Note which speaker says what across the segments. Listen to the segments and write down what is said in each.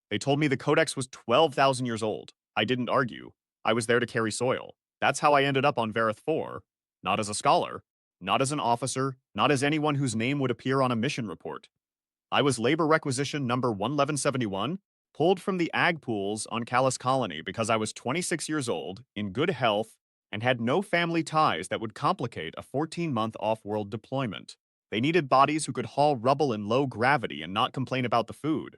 Speaker 1: They told me the Codex was 12,000 years old. I didn't argue. I was there to carry soil. That's how I ended up on Vareth 4. Not as a scholar, not as an officer, not as anyone whose name would appear on a mission report. I was labor requisition number 11171, pulled from the ag pools on Callus Colony because I was 26 years old, in good health, and had no family ties that would complicate a 14-month off-world deployment. They needed bodies who could haul rubble in low gravity and not complain about the food.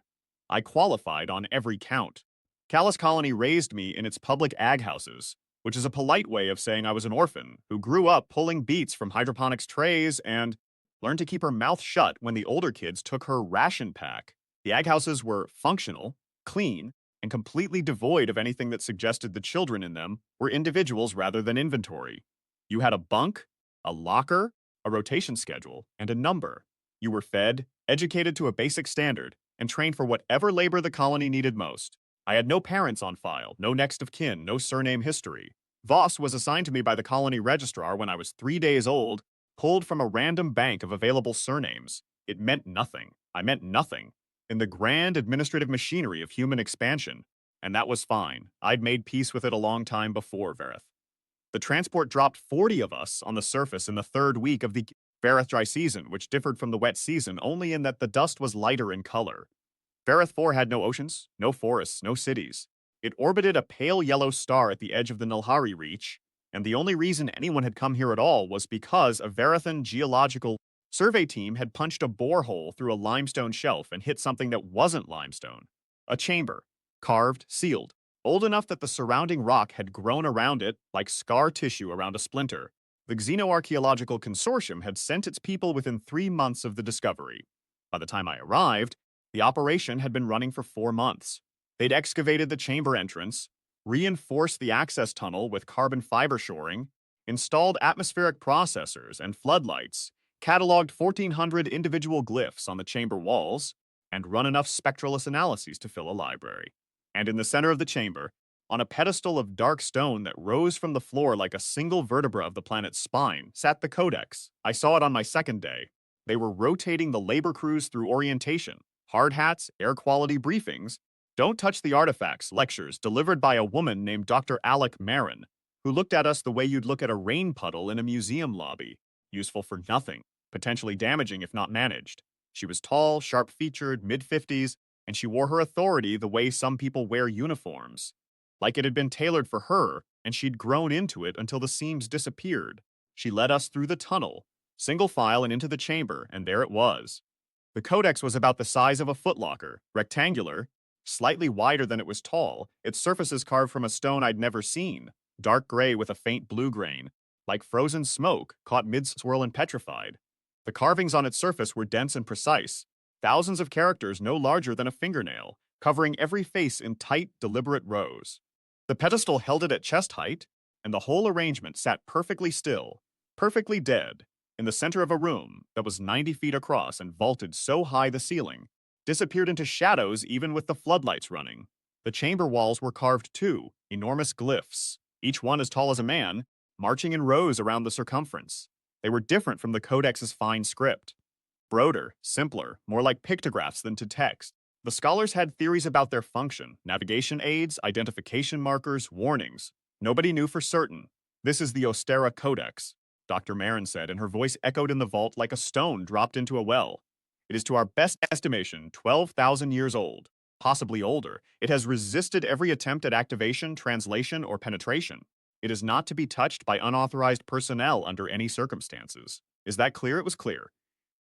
Speaker 1: I qualified on every count. Callus Colony raised me in its public ag houses, which is a polite way of saying I was an orphan who grew up pulling beets from hydroponics trays and learned to keep her mouth shut when the older kids took her ration pack. The ag houses were functional, clean, and completely devoid of anything that suggested the children in them were individuals rather than inventory. You had a bunk, a locker, a rotation schedule, and a number. You were fed, educated to a basic standard, and trained for whatever labor the colony needed most. I had no parents on file, no next of kin, no surname history. Voss was assigned to me by the colony registrar when I was 3 days old, pulled from a random bank of available surnames. It meant nothing. I meant nothing in the grand administrative machinery of human expansion, and that was fine. I'd made peace with it a long time before Vareth. The transport dropped 40 of us on the surface in the third week of the Vareth dry season, which differed from the wet season only in that the dust was lighter in color. Vareth 4 had no oceans, no forests, no cities. It orbited a pale yellow star at the edge of the Nilhari Reach, and the only reason anyone had come here at all was because a Varethan geological survey team had punched a borehole through a limestone shelf and hit something that wasn't limestone. A chamber, carved, sealed, old enough that the surrounding rock had grown around it like scar tissue around a splinter. The Xenoarchaeological Consortium had sent its people within 3 months of the discovery. By the time I arrived, the operation had been running for 4 months. They'd excavated the chamber entrance, reinforced the access tunnel with carbon fiber shoring, installed atmospheric processors and floodlights, cataloged 1,400 individual glyphs on the chamber walls, and run enough spectralist analyses to fill a library. And in the center of the chamber, on a pedestal of dark stone that rose from the floor like a single vertebra of the planet's spine, sat the Codex. I saw it on my second day. They were rotating the labor crews through orientation, hard hats, air quality briefings, don't touch the artifacts lectures delivered by a woman named Dr. Alec Marin, who looked at us the way you'd look at a rain puddle in a museum lobby, useful for nothing, potentially damaging if not managed. She was tall, sharp-featured, mid-50s, and she wore her authority the way some people wear uniforms. Like it had been tailored for her, and she'd grown into it until the seams disappeared. She led us through the tunnel, single file and into the chamber, and there it was. The Codex was about the size of a footlocker, rectangular, slightly wider than it was tall, its surfaces carved from a stone I'd never seen, dark gray with a faint blue grain, like frozen smoke caught mid-swirl and petrified. The carvings on its surface were dense and precise, thousands of characters no larger than a fingernail, covering every face in tight, deliberate rows. The pedestal held it at chest height, and the whole arrangement sat perfectly still, perfectly dead, in the center of a room that was 90 feet across and vaulted so high the ceiling disappeared into shadows even with the floodlights running. The chamber walls were carved too, enormous glyphs, each one as tall as a man, marching in rows around the circumference. They were different from the Codex's fine script. Broader, simpler, more like pictographs than to text. The scholars had theories about their function, navigation aids, identification markers, warnings. Nobody knew for certain. This is the Ostera Codex, Dr. Marin said, and her voice echoed in the vault like a stone dropped into a well. It is to our best estimation 12,000 years old, possibly older. It has resisted every attempt at activation, translation, or penetration. It is not to be touched by unauthorized personnel under any circumstances. Is that clear? It was clear.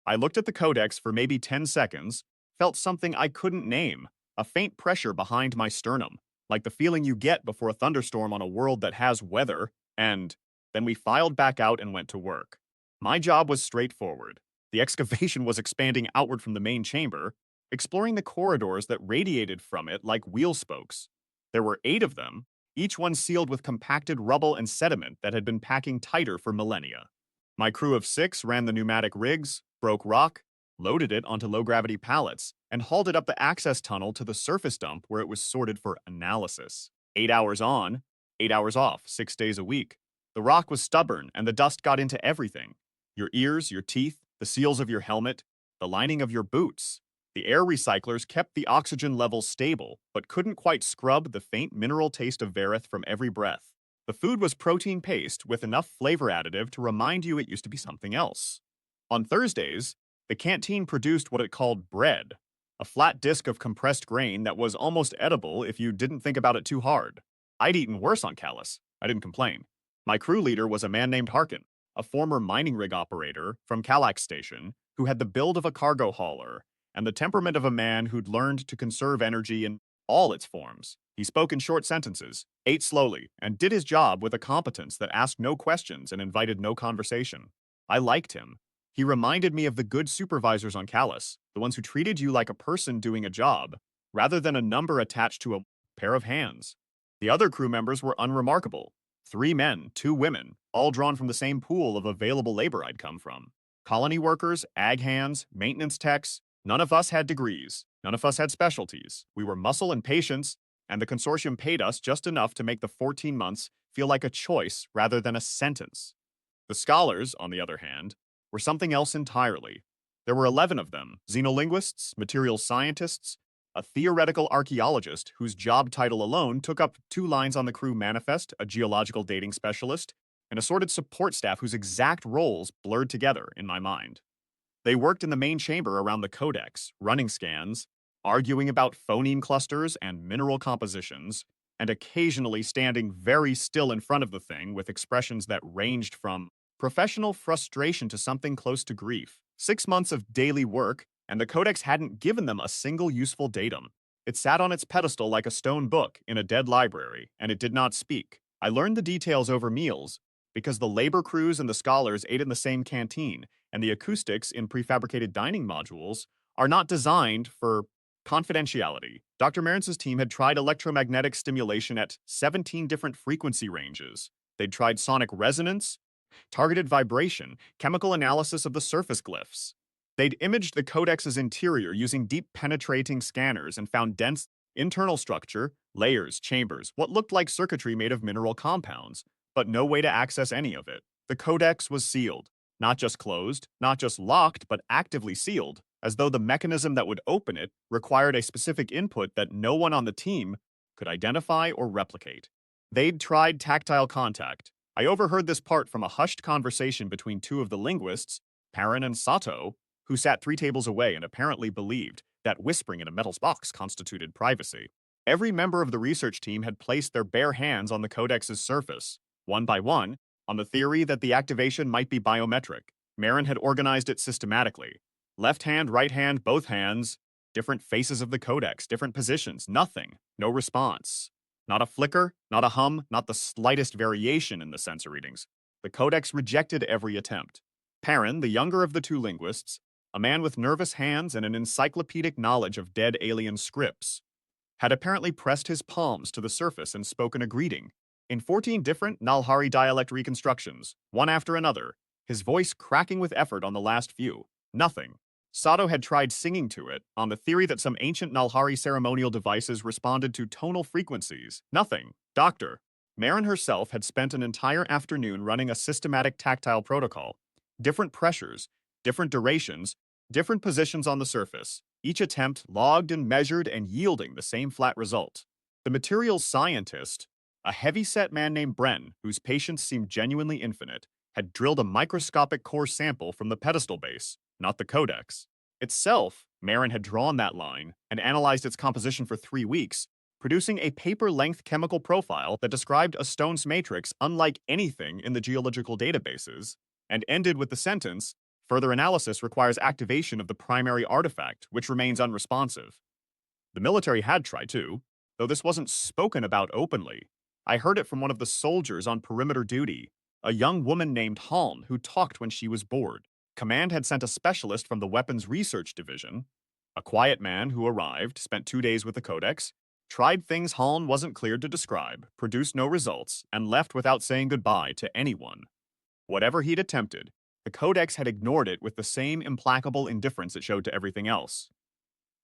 Speaker 1: I looked at the Codex for maybe 10 seconds, felt something I couldn't name, a faint pressure behind my sternum, like the feeling you get before a thunderstorm on a world that has weather, and then we filed back out and went to work. My job was straightforward. The excavation was expanding outward from the main chamber, exploring the corridors that radiated from it like wheel spokes. There were 8 of them, each one sealed with compacted rubble and sediment that had been packing tighter for millennia. My crew of 6 ran the pneumatic rigs, broke rock, loaded it onto low-gravity pallets, and hauled it up the access tunnel to the surface dump where it was sorted for analysis. 8 hours on, 8 hours off, 6 days a week. The rock was stubborn, and the dust got into everything. Your ears, your teeth, the seals of your helmet, the lining of your boots. The air recyclers kept the oxygen levels stable, but couldn't quite scrub the faint mineral taste of Verith from every breath. The food was protein paste with enough flavor additive to remind you it used to be something else. On Thursdays, the canteen produced what it called bread, a flat disk of compressed grain that was almost edible if you didn't think about it too hard. I'd eaten worse on Callus. I didn't complain. My crew leader was a man named Harkin, a former mining rig operator from Kallax Station who had the build of a cargo hauler and the temperament of a man who'd learned to conserve energy in all its forms. He spoke in short sentences, ate slowly, and did his job with a competence that asked no questions and invited no conversation. I liked him. He reminded me of the good supervisors on Callus, the ones who treated you like a person doing a job, rather than a number attached to a pair of hands. The other crew members were unremarkable. 3 men, 2 women, all drawn from the same pool of available labor I'd come from. Colony workers, ag hands, maintenance techs, none of us had degrees. None of us had specialties. We were muscle and patience, and the consortium paid us just enough to make the 14 months feel like a choice rather than a sentence. The scholars, on the other hand, were something else entirely. There were 11 of them, xenolinguists, material scientists, a theoretical archaeologist whose job title alone took up 2 lines on the crew manifest, a geological dating specialist, and assorted support staff whose exact roles blurred together in my mind. They worked in the main chamber around the Codex, running scans, arguing about phoneme clusters and mineral compositions, and occasionally standing very still in front of the thing with expressions that ranged from professional frustration to something close to grief. 6 months of daily work, and the Codex hadn't given them a single useful datum. It sat on its pedestal like a stone book in a dead library, and it did not speak. I learned the details over meals, because the labor crews and the scholars ate in the same canteen, and the acoustics in prefabricated dining modules are not designed for confidentiality. Dr. Marins' team had tried electromagnetic stimulation at 17 different frequency ranges. They'd tried sonic resonance, targeted vibration, chemical analysis of the surface glyphs. They'd imaged the Codex's interior using deep penetrating scanners and found dense internal structure, layers, chambers, what looked like circuitry made of mineral compounds, but no way to access any of it. The Codex was sealed. Not just closed, not just locked, but actively sealed, as though the mechanism that would open it required a specific input that no one on the team could identify or replicate. They'd tried tactile contact. I overheard this part from a hushed conversation between 2 of the linguists, Perrin and Sato, who sat 3 tables away and apparently believed that whispering in a metal box constituted privacy. Every member of the research team had placed their bare hands on the Codex's surface, one by one, on the theory that the activation might be biometric. Marin had organized it systematically. Left hand, right hand, both hands, different faces of the Codex, different positions, nothing, no response. Not a flicker, not a hum, not the slightest variation in the sensor readings. The Codex rejected every attempt. Perrin, the younger of the 2 linguists, a man with nervous hands and an encyclopedic knowledge of dead alien scripts, had apparently pressed his palms to the surface and spoken a greeting. In 14 different Nalhari dialect reconstructions, one after another, his voice cracking with effort on the last few. Nothing. Sato had tried singing to it, on the theory that some ancient Nalhari ceremonial devices responded to tonal frequencies. Nothing. Doctor. Marin herself had spent an entire afternoon running a systematic tactile protocol. Different pressures, different durations, different positions on the surface, each attempt logged and measured and yielding the same flat result. The materials scientist, a heavy-set man named Bren, whose patience seemed genuinely infinite, had drilled a microscopic core sample from the pedestal base, not the Codex. Itself, Marin had drawn that line and analyzed its composition for 3 weeks, producing a paper-length chemical profile that described a stone's matrix unlike anything in the geological databases, and ended with the sentence, "Further analysis requires activation of the primary artifact, which remains unresponsive." The military had tried too, though this wasn't spoken about openly. I heard it from one of the soldiers on perimeter duty, a young woman named Halm who talked when she was bored. Command had sent a specialist from the Weapons Research Division, a quiet man who arrived, spent 2 days with the Codex, tried things Halm wasn't cleared to describe, produced no results, and left without saying goodbye to anyone. Whatever he'd attempted, the Codex had ignored it with the same implacable indifference it showed to everything else.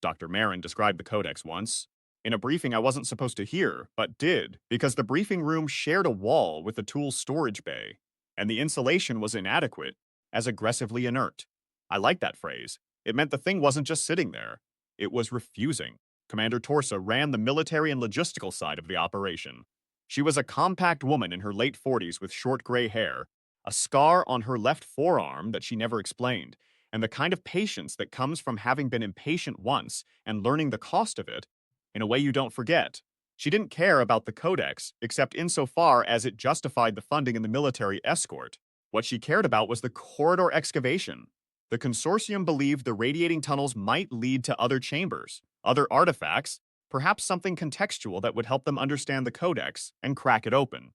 Speaker 1: Dr. Marin described the Codex once. In a briefing I wasn't supposed to hear, but did, because the briefing room shared a wall with the tool's storage bay, and the insulation was inadequate, as aggressively inert. I liked that phrase. It meant the thing wasn't just sitting there. It was refusing. Commander Torsa ran the military and logistical side of the operation. She was a compact woman in her late 40s with short gray hair, a scar on her left forearm that she never explained, and the kind of patience that comes from having been impatient once and learning the cost of it in a way you don't forget. She didn't care about the Codex, except insofar as it justified the funding in the military escort. What she cared about was the corridor excavation. The consortium believed the radiating tunnels might lead to other chambers, other artifacts, perhaps something contextual that would help them understand the Codex and crack it open.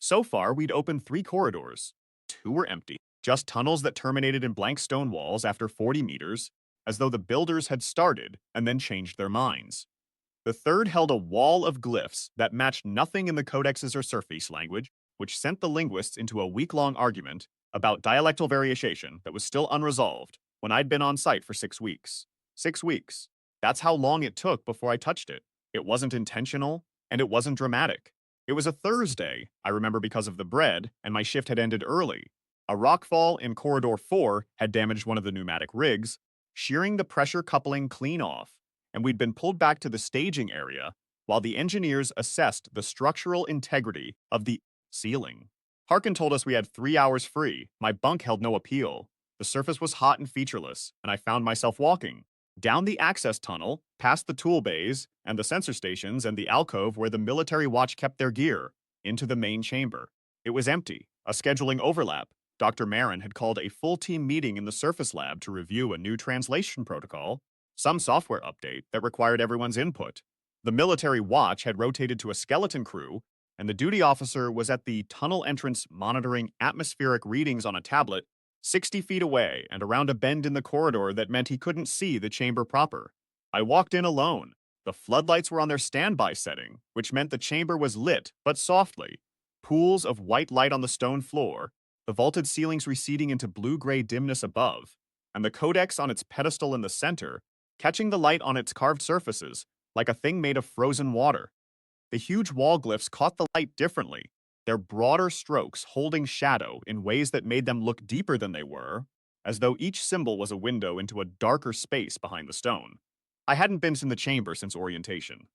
Speaker 1: So far, we'd opened 3 corridors. 2 were empty, just tunnels that terminated in blank stone walls after 40 meters, as though the builders had started and then changed their minds. The third held a wall of glyphs that matched nothing in the Codex's or surface language, which sent the linguists into a week-long argument about dialectal variation that was still unresolved when I'd been on site for 6 weeks. 6 weeks. That's how long it took before I touched it. It wasn't intentional, and it wasn't dramatic. It was a Thursday, I remember because of the bread, and my shift had ended early. A rockfall in Corridor 4 had damaged one of the pneumatic rigs, shearing the pressure coupling clean off, and we'd been pulled back to the staging area while the engineers assessed the structural integrity of the ceiling. Harkin told us we had 3 hours free. My bunk held no appeal. The surface was hot and featureless, and I found myself walking down the access tunnel, past the tool bays and the sensor stations and the alcove where the military watch kept their gear, into the main chamber. It was empty, a scheduling overlap. Dr. Marin had called a full team meeting in the surface lab to review a new translation protocol, some software update that required everyone's input. The military watch had rotated to a skeleton crew, and the duty officer was at the tunnel entrance monitoring atmospheric readings on a tablet 60 feet away and around a bend in the corridor that meant he couldn't see the chamber proper. I walked in alone. The floodlights were on their standby setting, which meant the chamber was lit, but softly. Pools of white light on the stone floor, the vaulted ceilings receding into blue-gray dimness above, and the Codex on its pedestal in the center, catching the light on its carved surfaces like a thing made of frozen water. The huge wall glyphs caught the light differently, their broader strokes holding shadow in ways that made them look deeper than they were, as though each symbol was a window into a darker space behind the stone. I hadn't been in the chamber since orientation.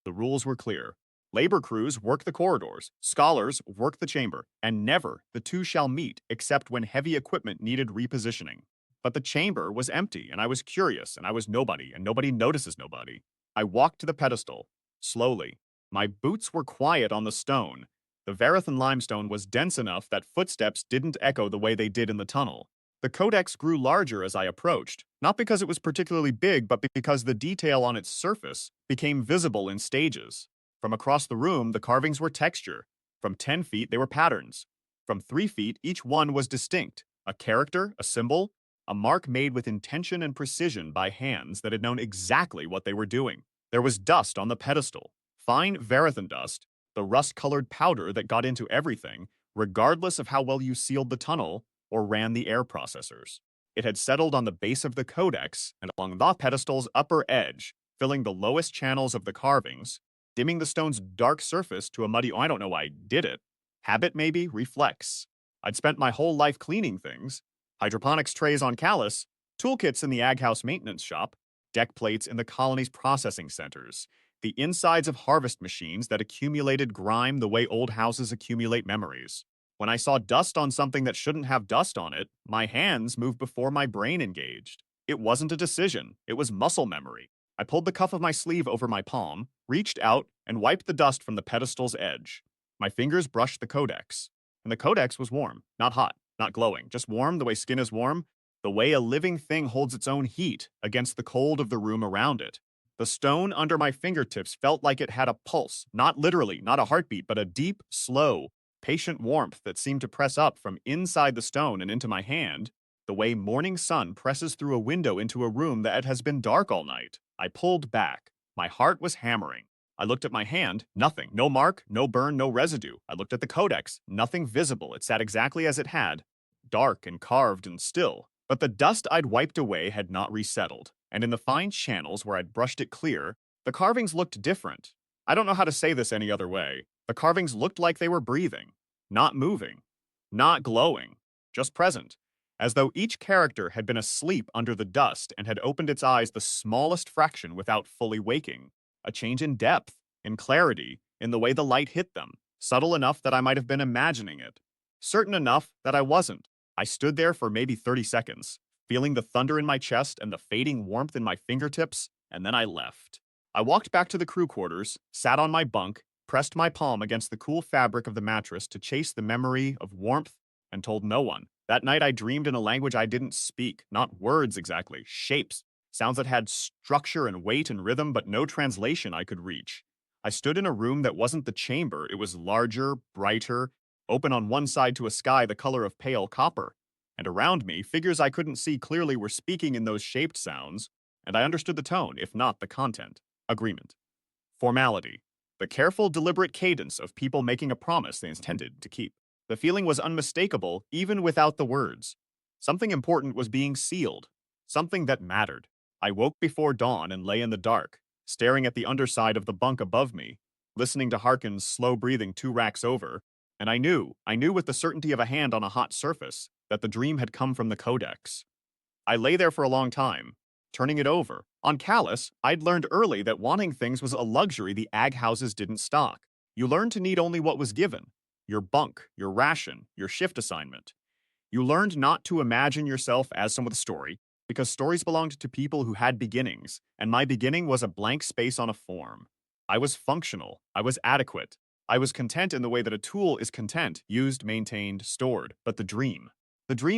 Speaker 1: The rules were clear. Labor crews work the corridors, scholars work the chamber, and never the two shall meet except when heavy equipment needed repositioning. But the chamber was empty, and I was curious, and I was nobody, and nobody notices nobody. I walked to the pedestal, slowly. My boots were quiet on the stone. The Verithan limestone was dense enough that footsteps didn't echo the way they did in the tunnel. The Codex grew larger as I approached, not because it was particularly big, but because the detail on its surface became visible in stages. From across the room, the carvings were texture. From 10 feet, they were patterns. From 3 feet, each one was distinct. A character, a symbol, a mark made with intention and precision by hands that had known exactly what they were doing. There was dust on the pedestal, fine Verithan dust, the rust-colored powder that got into everything, regardless of how well you sealed the tunnel or ran the air processors. It had settled on the base of the Codex and along the pedestal's upper edge, filling the lowest channels of the carvings, dimming the stone's dark surface to a muddy, I don't know why I did it. Habit, maybe? Reflex. I'd spent my whole life cleaning things. Hydroponics trays on Callus, toolkits in the Ag House maintenance shop, deck plates in the colony's processing centers, the insides of harvest machines that accumulated grime the way old houses accumulate memories. When I saw dust on something that shouldn't have dust on it, my hands moved before my brain engaged. It wasn't a decision, it was muscle memory. I pulled the cuff of my sleeve over my palm, reached out, and wiped the dust from the pedestal's edge. My fingers brushed the Codex. And the Codex was warm, not hot, not glowing, just warm the way skin is warm, the way a living thing holds its own heat against the cold of the room around it. The stone under my fingertips felt like it had a pulse, not literally, not a heartbeat, but a deep, slow, patient warmth that seemed to press up from inside the stone and into my hand, the way morning sun presses through a window into a room that has been dark all night. I pulled back. My heart was hammering. I looked at my hand, nothing, no mark, no burn, no residue. I looked at the Codex, nothing visible. It sat exactly as it had, dark and carved and still. But the dust I'd wiped away had not resettled, and in the fine channels where I'd brushed it clear, the carvings looked different. I don't know how to say this any other way. The carvings looked like they were breathing, not moving, not glowing, just present. as though each character had been asleep under the dust and had opened its eyes the smallest fraction without fully waking. A change in depth, in clarity, in the way the light hit them, subtle enough that I might have been imagining it, certain enough that I wasn't. I stood there for maybe 30 seconds, feeling the thunder in my chest and the fading warmth in my fingertips, and then I left. I walked back to the crew quarters, sat on my bunk, pressed my palm against the cool fabric of the mattress to chase the memory of warmth, and told no one. That night I dreamed in a language I didn't speak, not words exactly, shapes, sounds that had structure and weight and rhythm, but no translation I could reach. I stood in a room that wasn't the chamber. It was larger, brighter, open on one side to a sky the color of pale copper. And around me, figures I couldn't see clearly were speaking in those shaped sounds, and I understood the tone, if not the content. Agreement. Formality. The careful, deliberate cadence of people making a promise they intended to keep. The feeling was unmistakable, even without the words. Something important was being sealed. Something that mattered. I woke before dawn and lay in the dark, staring at the underside of the bunk above me, listening to Harkin's slow breathing 2 racks over, and I knew with the certainty of a hand on a hot surface, that the dream had come from the Codex. I lay there for a long time, turning it over. On Callus, I'd learned early that wanting things was a luxury the ag houses didn't stock. You learned to need only what was given. Your bunk, your ration, your shift assignment. You learned not to imagine yourself as someone with a story, because stories belonged to people who had beginnings, and my beginning was a blank space on a form. I was functional. I was adequate. I was content in the way that a tool is content, used, maintained, stored. But the dream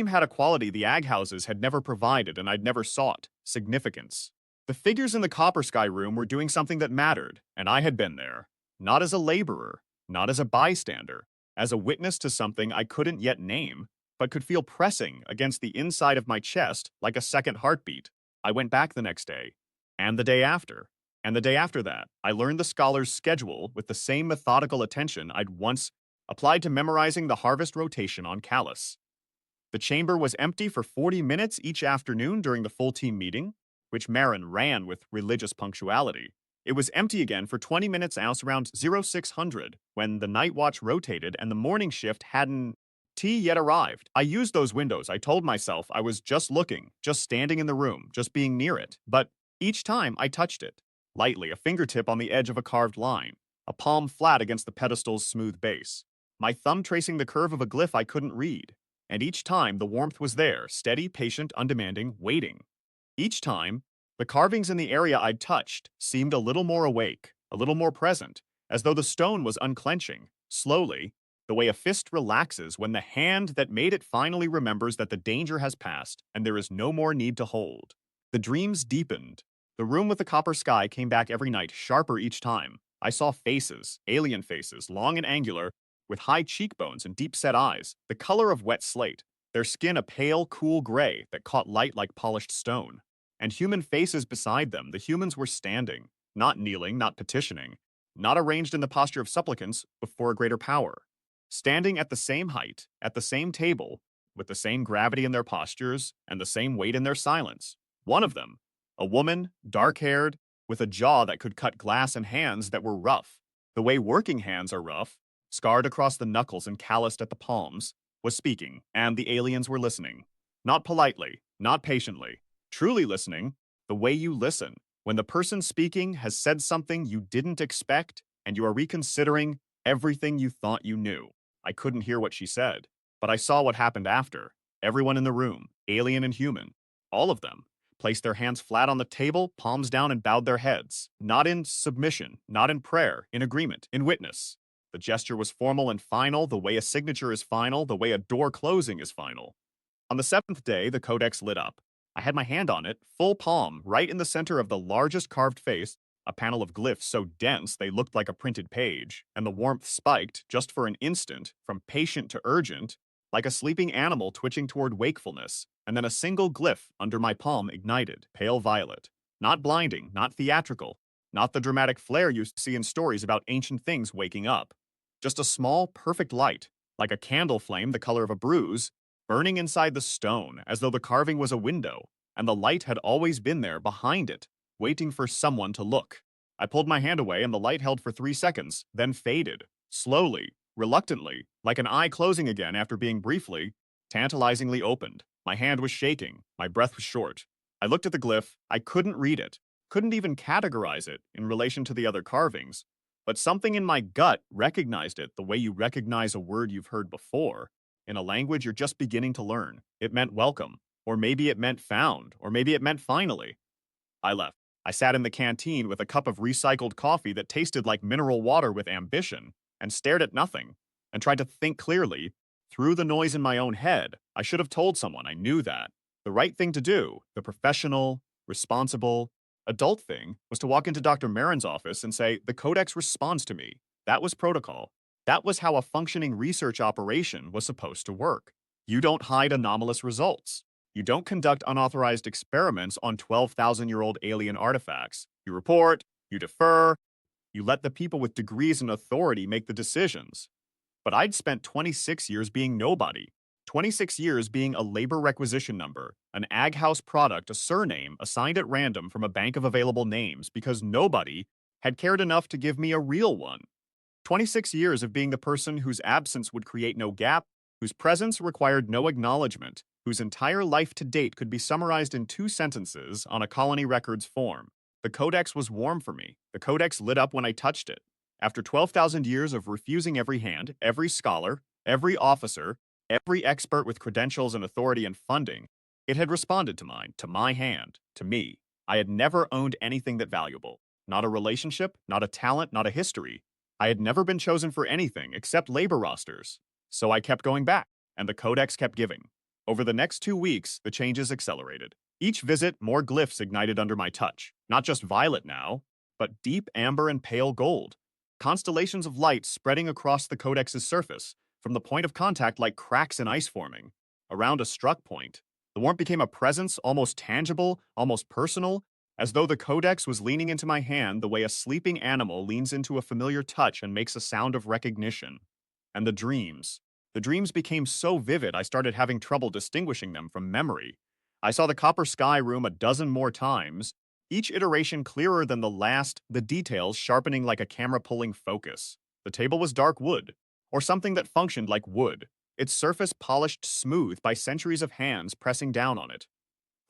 Speaker 1: had a quality the ag houses had never provided and I'd never sought: significance. The figures in the Copper Sky room were doing something that mattered, and I had been there. Not as a laborer, not as a bystander, as a witness to something I couldn't yet name, but could feel pressing against the inside of my chest like a second heartbeat. I went back the next day, and the day after, and the day after that. I learned the scholar's schedule with the same methodical attention I'd once applied to memorizing the harvest rotation on Callus. The chamber was empty for 40 minutes each afternoon during the full team meeting, which Marin ran with religious punctuality. It was empty again for 20 minutes else around 0600 when the night watch rotated and the morning shift hadn't yet arrived. I used those windows. I told myself I was just looking, just standing in the room, just being near it. But each time I touched it, lightly, a fingertip on the edge of a carved line, a palm flat against the pedestal's smooth base, my thumb tracing the curve of a glyph I couldn't read. And each time the warmth was there, steady, patient, undemanding, waiting. Each time, the carvings in the area I'd touched seemed a little more awake, a little more present, as though the stone was unclenching, slowly, the way a fist relaxes when the hand that made it finally remembers that the danger has passed and there is no more need to hold. The dreams deepened. The room with the copper sky came back every night, sharper each time. I saw faces, alien faces, long and angular, with high cheekbones and deep-set eyes, the color of wet slate, their skin a pale, cool gray that caught light like polished stone. And human faces beside them. The humans were standing, not kneeling, not petitioning, not arranged in the posture of supplicants before a greater power. Standing at the same height, at the same table, with the same gravity in their postures and the same weight in their silence. One of them, a woman, dark-haired, with a jaw that could cut glass and hands that were rough, the way working hands are rough, scarred across the knuckles and calloused at the palms, was speaking, and the aliens were listening. Not politely, not patiently, truly listening, the way you listen, when the person speaking has said something you didn't expect and you are reconsidering everything you thought you knew. I couldn't hear what she said, but I saw what happened after. Everyone in the room, alien and human, all of them, placed their hands flat on the table, palms down, and bowed their heads. Not in submission, not in prayer, in agreement, in witness. The gesture was formal and final, the way a signature is final, the way a door closing is final. On the 7th day, the Codex lit up. I had my hand on it, full palm, right in the center of the largest carved face, a panel of glyphs so dense they looked like a printed page, and the warmth spiked, just for an instant, from patient to urgent, like a sleeping animal twitching toward wakefulness, and then a single glyph under my palm ignited, pale violet. Not blinding, not theatrical, not the dramatic flare you see in stories about ancient things waking up. Just a small, perfect light, like a candle flame the color of a bruise, burning inside the stone, as though the carving was a window, and the light had always been there behind it, waiting for someone to look. I pulled my hand away and the light held for 3 seconds, then faded, slowly, reluctantly, like an eye closing again after being briefly, tantalizingly opened. My hand was shaking. My breath was short. I looked at the glyph. I couldn't read it. Couldn't even categorize it in relation to the other carvings. But something in my gut recognized it the way you recognize a word you've heard before in a language you're just beginning to learn. It meant welcome, or maybe it meant found, or maybe it meant finally. I left. I sat in the canteen with a cup of recycled coffee that tasted like mineral water with ambition, and stared at nothing, and tried to think clearly. Through the noise in my own head, I should have told someone. I knew that. The right thing to do, the professional, responsible, adult thing, was to walk into Dr. Marin's office and say, the Codex responds to me. That was protocol. That was how a functioning research operation was supposed to work. You don't hide anomalous results. You don't conduct unauthorized experiments on 12,000-year-old alien artifacts. You report, you defer, you let the people with degrees and authority make the decisions. But I'd spent 26 years being nobody. 26 years being a labor requisition number, an ag house product, a surname assigned at random from a bank of available names because nobody had cared enough to give me a real one. 26 years of being the person whose absence would create no gap, whose presence required no acknowledgement, whose entire life to date could be summarized in 2 sentences on a colony records form. The Codex was warm for me. The Codex lit up when I touched it. After 12,000 years of refusing every hand, every scholar, every officer, every expert with credentials and authority and funding, it had responded to mine, to my hand, to me. I had never owned anything that valuable. Not a relationship, not a talent, not a history. I had never been chosen for anything except labor rosters. So I kept going back, and the Codex kept giving. Over the next 2 weeks, the changes accelerated. Each visit, more glyphs ignited under my touch. Not just violet now, but deep amber and pale gold. Constellations of light spreading across the Codex's surface, from the point of contact like cracks in ice forming. Around a struck point, the warmth became a presence, almost tangible, almost personal, as though the Codex was leaning into my hand the way a sleeping animal leans into a familiar touch and makes a sound of recognition. And the dreams. The dreams became so vivid I started having trouble distinguishing them from memory. I saw the copper sky room a dozen more times, each iteration clearer than the last, the details sharpening like a camera pulling focus. The table was dark wood, or something that functioned like wood, its surface polished smooth by centuries of hands pressing down on it.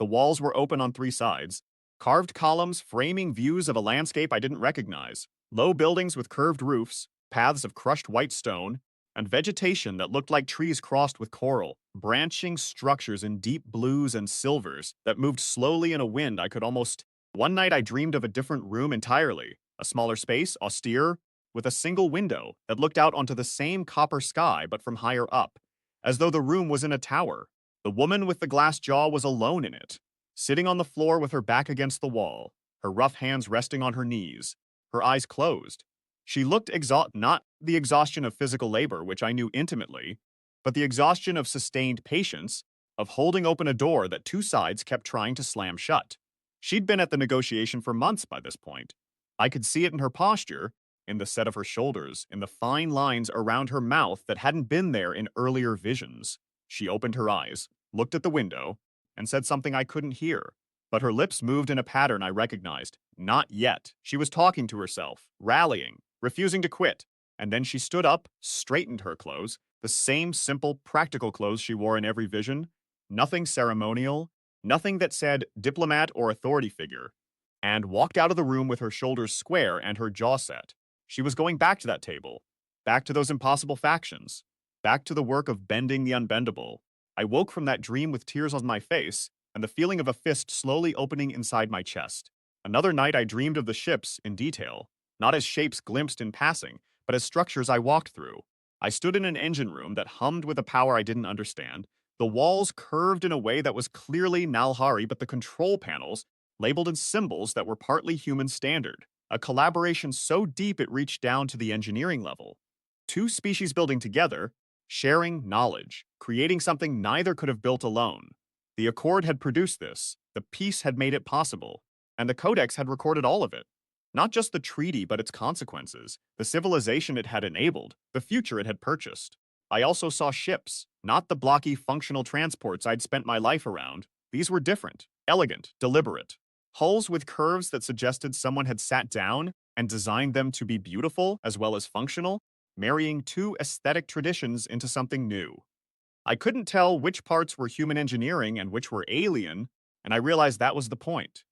Speaker 1: The walls were open on 3 sides, carved columns framing views of a landscape I didn't recognize, low buildings with curved roofs, paths of crushed white stone, and vegetation that looked like trees crossed with coral, branching structures in deep blues and silvers that moved slowly in a wind I could almost... One night I dreamed of a different room entirely, a smaller space, austere, with a single window that looked out onto the same copper sky but from higher up, as though the room was in a tower. The woman with the glass jaw was alone in it, sitting on the floor with her back against the wall, her rough hands resting on her knees, her eyes closed. She looked not the exhaustion of physical labor, which I knew intimately, but the exhaustion of sustained patience, of holding open a door that 2 sides kept trying to slam shut. She'd been at the negotiation for months by this point. I could see it in her posture, in the set of her shoulders, in the fine lines around her mouth that hadn't been there in earlier visions. She opened her eyes, looked at the window, and said something I couldn't hear. But her lips moved in a pattern I recognized. Not yet. She was talking to herself, rallying, refusing to quit. And then she stood up, straightened her clothes, the same simple, practical clothes she wore in every vision. Nothing ceremonial, nothing that said diplomat or authority figure, and walked out of the room with her shoulders square and her jaw set. She was going back to that table, back to those impossible factions, back to the work of bending the unbendable. I woke from that dream with tears on my face and the feeling of a fist slowly opening inside my chest. Another night I dreamed of the ships in detail, not as shapes glimpsed in passing, but as structures I walked through. I stood in an engine room that hummed with a power I didn't understand. The walls curved in a way that was clearly Nalhari, but the control panels, labeled in symbols that were partly human standard. A collaboration so deep it reached down to the engineering level. 2 species building together, sharing knowledge, creating something neither could have built alone. The Accord had produced this, the peace had made it possible, and the Codex had recorded all of it. Not just the treaty, but its consequences, the civilization it had enabled, the future it had purchased. I also saw ships, not the blocky functional transports I'd spent my life around. These were different, elegant, deliberate. Hulls with curves that suggested someone had sat down and designed them to be beautiful as well as functional, marrying 2 aesthetic traditions into something new. I couldn't tell which parts were human engineering and which were alien, and I realized that was the point.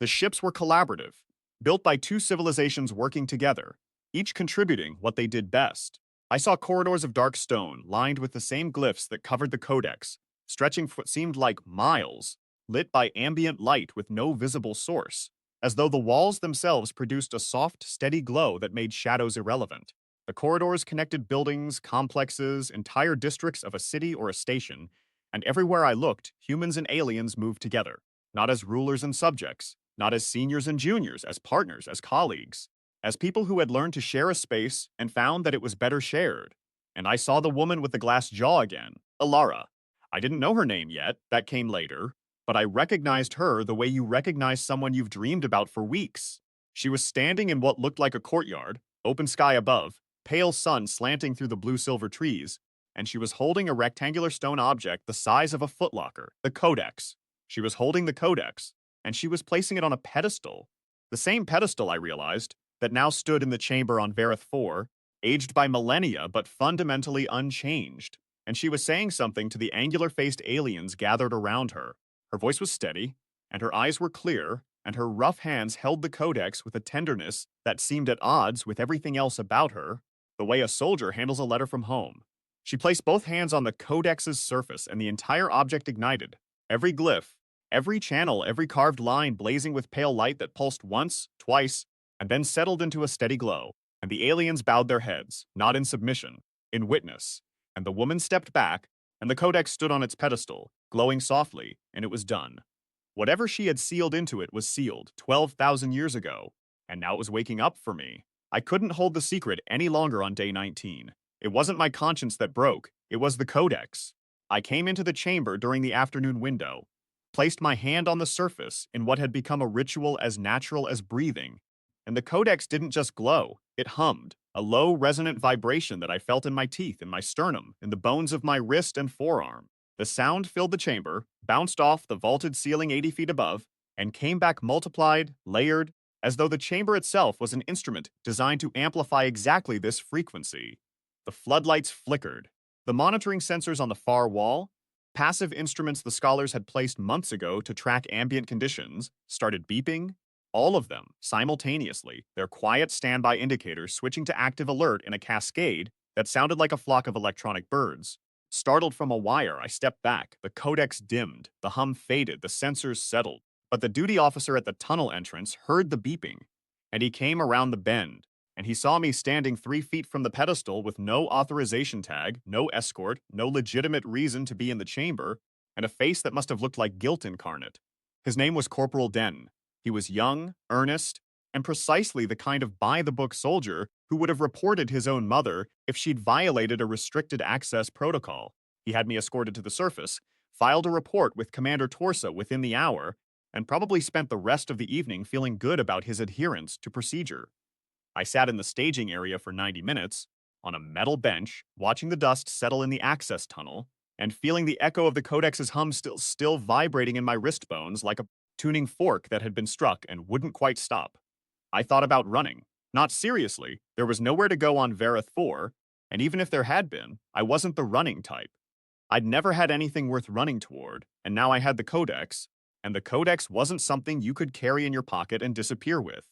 Speaker 1: The ships were collaborative, built by two civilizations working together, each contributing what they did best. I saw corridors of dark stone lined with the same glyphs that covered the Codex, stretching for what seemed like miles, lit by ambient light with no visible source, as though the walls themselves produced a soft, steady glow that made shadows irrelevant. The corridors connected buildings, complexes, entire districts of a city or a station, and everywhere I looked, humans and aliens moved together, not as rulers and subjects, not as seniors and juniors, as partners, as colleagues, as people who had learned to share a space and found that it was better shared. And I saw the woman with the glass jaw again, Alara. I didn't know her name yet, that came later, but I recognized her the way you recognize someone you've dreamed about for weeks. She was standing in what looked like a courtyard, open sky above, pale sun slanting through the blue-silver trees, and she was holding a rectangular stone object the size of a footlocker, the Codex. She was holding the Codex, and she was placing it on a pedestal. The same pedestal, I realized, that now stood in the chamber on Vareth 4, aged by millennia but fundamentally unchanged. And she was saying something to the angular-faced aliens gathered around her. Her voice was steady, and her eyes were clear, and her rough hands held the Codex with a tenderness that seemed at odds with everything else about her, the way a soldier handles a letter from home. She placed both hands on the Codex's surface, and the entire object ignited. Every glyph, every channel, every carved line blazing with pale light that pulsed once, twice, and then settled into a steady glow. And the aliens bowed their heads, not in submission, in witness. And the woman stepped back, and the Codex stood on its pedestal, glowing softly, and it was done. Whatever she had sealed into it was sealed 12,000 years ago, and now it was waking up for me. I couldn't hold the secret any longer on day 19. It wasn't my conscience that broke, it was the Codex. I came into the chamber during the afternoon window, placed my hand on the surface in what had become a ritual as natural as breathing, and the Codex didn't just glow, it hummed, a low, resonant vibration that I felt in my teeth, in my sternum, in the bones of my wrist and forearm. The sound filled the chamber, bounced off the vaulted ceiling 80 feet above, and came back multiplied, layered, as though the chamber itself was an instrument designed to amplify exactly this frequency. The floodlights flickered. The monitoring sensors on the far wall, passive instruments the scholars had placed months ago to track ambient conditions, started beeping, all of them, simultaneously, their quiet standby indicators switching to active alert in a cascade that sounded like a flock of electronic birds. Startled from a wire, I stepped back. The Codex dimmed, the hum faded, the sensors settled. But the duty officer at the tunnel entrance heard the beeping, and he came around the bend, and he saw me standing 3 feet from the pedestal with no authorization tag, no escort, no legitimate reason to be in the chamber, and a face that must have looked like guilt incarnate. His name was Corporal Den. He was young, earnest, and precisely the kind of by-the-book soldier who would have reported his own mother if she'd violated a restricted access protocol. He had me escorted to the surface, filed a report with Commander Torsa within the hour, and probably spent the rest of the evening feeling good about his adherence to procedure. I sat in the staging area for 90 minutes, on a metal bench, watching the dust settle in the access tunnel, and feeling the echo of the Codex's hum still vibrating in my wrist bones like a tuning fork that had been struck and wouldn't quite stop. I thought about running. Not seriously, there was nowhere to go on Vareth 4, and even if there had been, I wasn't the running type. I'd never had anything worth running toward, and now I had the Codex, and the Codex wasn't something you could carry in your pocket and disappear with.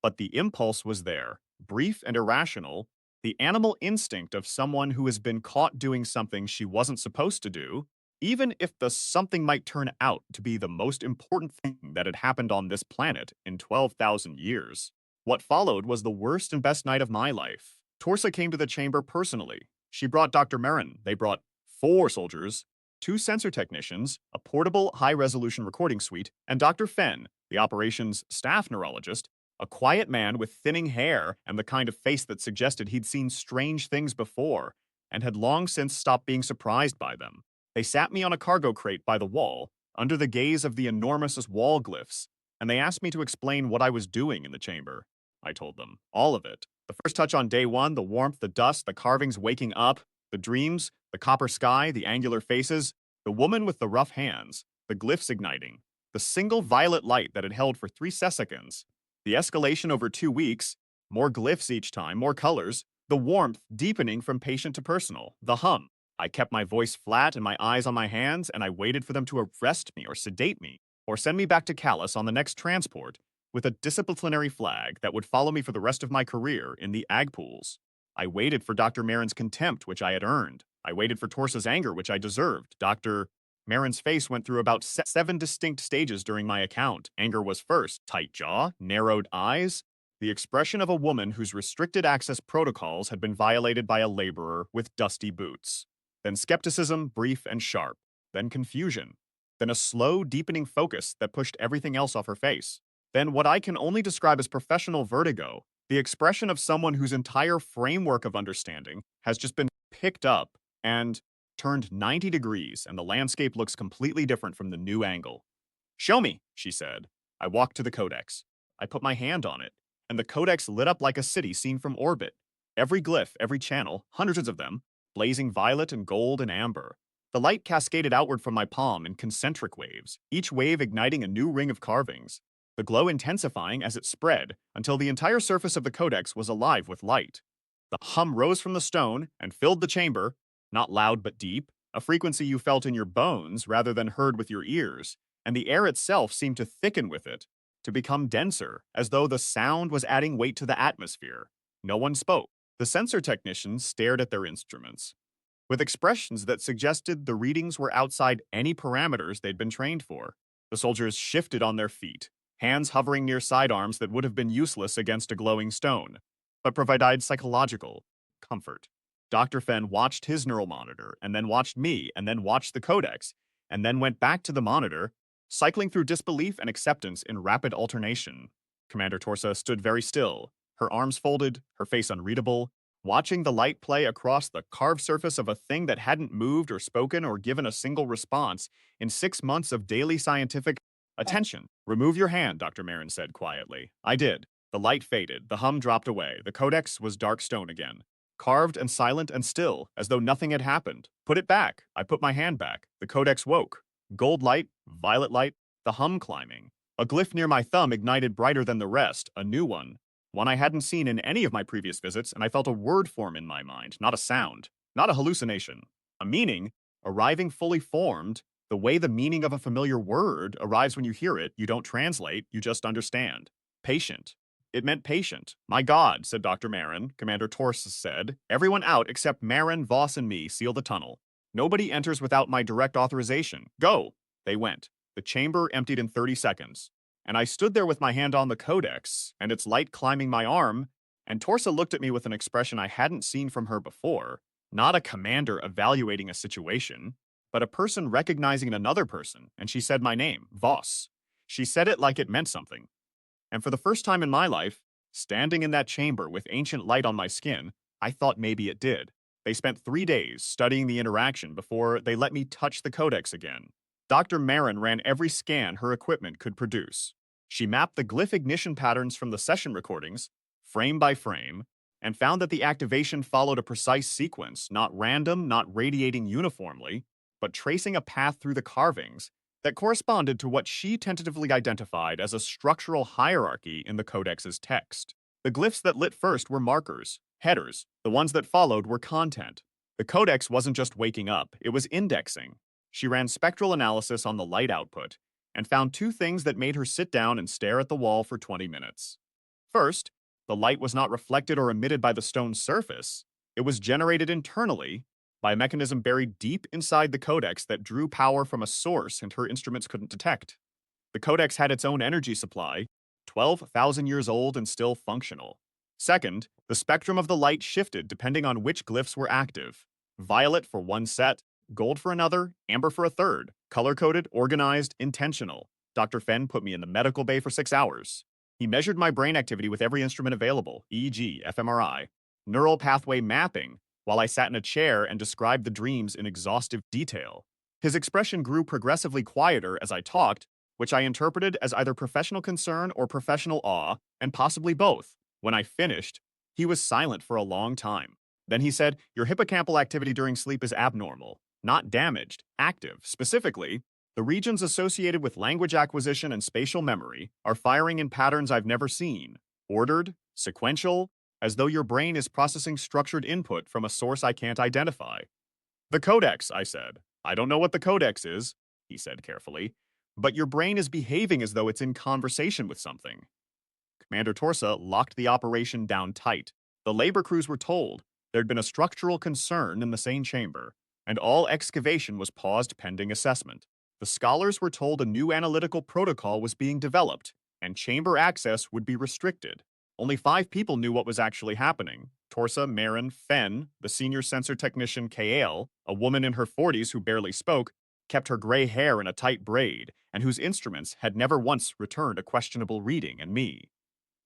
Speaker 1: But the impulse was there, brief and irrational, the animal instinct of someone who has been caught doing something she wasn't supposed to do, even if the something might turn out to be the most important thing that had happened on this planet in 12,000 years. What followed was the worst and best night of my life. Torsa came to the chamber personally. She brought Dr. Marin. They brought 4 soldiers, 2 sensor technicians, a portable high-resolution recording suite, and Dr. Fenn, the operations staff neurologist, a quiet man with thinning hair and the kind of face that suggested he'd seen strange things before and had long since stopped being surprised by them. They sat me on a cargo crate by the wall, under the gaze of the enormous wall glyphs, and they asked me to explain what I was doing in the chamber. I told them, all of it. The first touch on day 1, the warmth, the dust, the carvings waking up, the dreams, the copper sky, the angular faces, the woman with the rough hands, the glyphs igniting, the single violet light that had held for 3 seconds, the escalation over 2 weeks, more glyphs each time, more colors, the warmth deepening from patient to personal, the hum, I kept my voice flat and my eyes on my hands, and I waited for them to arrest me or sedate me, or send me back to Callus on the next transport with a disciplinary flag that would follow me for the rest of my career in the ag pools. I waited for Dr. Marin's contempt, which I had earned. I waited for Torsa's anger, which I deserved. Dr. Marin's face went through about seven distinct stages during my account. Anger was first, tight jaw, narrowed eyes, the expression of a woman whose restricted access protocols had been violated by a laborer with dusty boots. Then skepticism, brief and sharp. Then confusion. Then a slow, deepening focus that pushed everything else off her face. Then what I can only describe as professional vertigo, the expression of someone whose entire framework of understanding has just been picked up and turned 90 degrees, and the landscape looks completely different from the new angle. "Show me," she said. I walked to the Codex. I put my hand on it, and the Codex lit up like a city seen from orbit. Every glyph, every channel, hundreds of them, blazing violet and gold and amber. The light cascaded outward from my palm in concentric waves, each wave igniting a new ring of carvings, the glow intensifying as it spread until the entire surface of the Codex was alive with light. The hum rose from the stone and filled the chamber, not loud but deep, a frequency you felt in your bones rather than heard with your ears, and the air itself seemed to thicken with it, to become denser, as though the sound was adding weight to the atmosphere. No one spoke. The sensor technicians stared at their instruments, with expressions that suggested the readings were outside any parameters they'd been trained for. The soldiers shifted on their feet, hands hovering near sidearms that would have been useless against a glowing stone, but provided psychological comfort. Dr. Fenn watched his neural monitor, and then watched me, and then watched the Codex, and then went back to the monitor, cycling through disbelief and acceptance in rapid alternation. Commander Torsa stood very still, her arms folded, her face unreadable, watching the light play across the carved surface of a thing that hadn't moved or spoken or given a single response in 6 months of daily scientific attention. "Remove your hand," Dr. Marin said quietly. I did. The light faded, the hum dropped away, the Codex was dark stone again, carved and silent and still, as though nothing had happened. "Put it back." I put my hand back. The Codex woke. Gold light, violet light, the hum climbing. A glyph near my thumb ignited brighter than the rest, a new one I hadn't seen in any of my previous visits, and I felt a word form in my mind, not a sound, not a hallucination. A meaning, arriving fully formed, the way the meaning of a familiar word arrives when you hear it, you don't translate, you just understand. Patient. It meant patient. "My God," said Dr. Marin, Commander Torsa said. "Everyone out except Marin, Voss, and me seal the tunnel. Nobody enters without my direct authorization. Go." They went. The chamber emptied in 30 seconds. And I stood there with my hand on the Codex, and its light climbing my arm, and Torsa looked at me with an expression I hadn't seen from her before. Not a commander evaluating a situation, but a person recognizing another person, and she said my name, Voss. She said it like it meant something. And for the first time in my life, standing in that chamber with ancient light on my skin, I thought maybe it did. They spent 3 days studying the interaction before they let me touch the Codex again. Dr. Marin ran every scan her equipment could produce. She mapped the glyph ignition patterns from the session recordings, frame by frame, and found that the activation followed a precise sequence, not random, not radiating uniformly, but tracing a path through the carvings that corresponded to what she tentatively identified as a structural hierarchy in the Codex's text. The glyphs that lit first were markers, headers. The ones that followed were content. The Codex wasn't just waking up, it was indexing. She ran spectral analysis on the light output and found 2 things that made her sit down and stare at the wall for 20 minutes. First, the light was not reflected or emitted by the stone's surface. It was generated internally by a mechanism buried deep inside the Codex that drew power from a source and her instruments couldn't detect. The Codex had its own energy supply, 12,000 years old and still functional. Second, the spectrum of the light shifted depending on which glyphs were active. Violet for one set, gold for another, amber for a third, color-coded, organized, intentional. Dr. Fenn put me in the medical bay for 6 hours. He measured my brain activity with every instrument available, EEG, fMRI, neural pathway mapping, while I sat in a chair and described the dreams in exhaustive detail. His expression grew progressively quieter as I talked, which I interpreted as either professional concern or professional awe, and possibly both. When I finished, he was silent for a long time. Then he said, "Your hippocampal activity during sleep is abnormal. Not damaged, active. Specifically, the regions associated with language acquisition and spatial memory are firing in patterns I've never seen. Ordered, sequential, as though your brain is processing structured input from a source I can't identify." The Codex, I said. I don't know what the Codex is, he said carefully, but your brain is behaving as though it's in conversation with something. Commander Torsa locked the operation down tight. The labor crews were told there'd been a structural concern in the same chamber, and all excavation was paused pending assessment. The scholars were told a new analytical protocol was being developed, and chamber access would be restricted. Only 5 people knew what was actually happening. Torsa, Marin, Fen, the senior sensor technician Kael, a woman in her 40s who barely spoke, kept her gray hair in a tight braid, and whose instruments had never once returned a questionable reading, and me.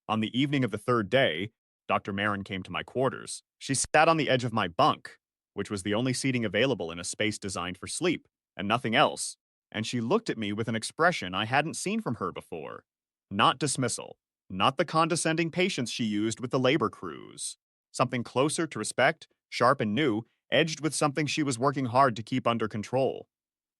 Speaker 1: On the evening of the 3rd day, Dr. Marin came to my quarters. She sat on the edge of my bunk, which was the only seating available in a space designed for sleep, and nothing else, and she looked at me with an expression I hadn't seen from her before. Not dismissal, not the condescending patience she used with the labor crews. Something closer to respect, sharp and new, edged with something she was working hard to keep under control.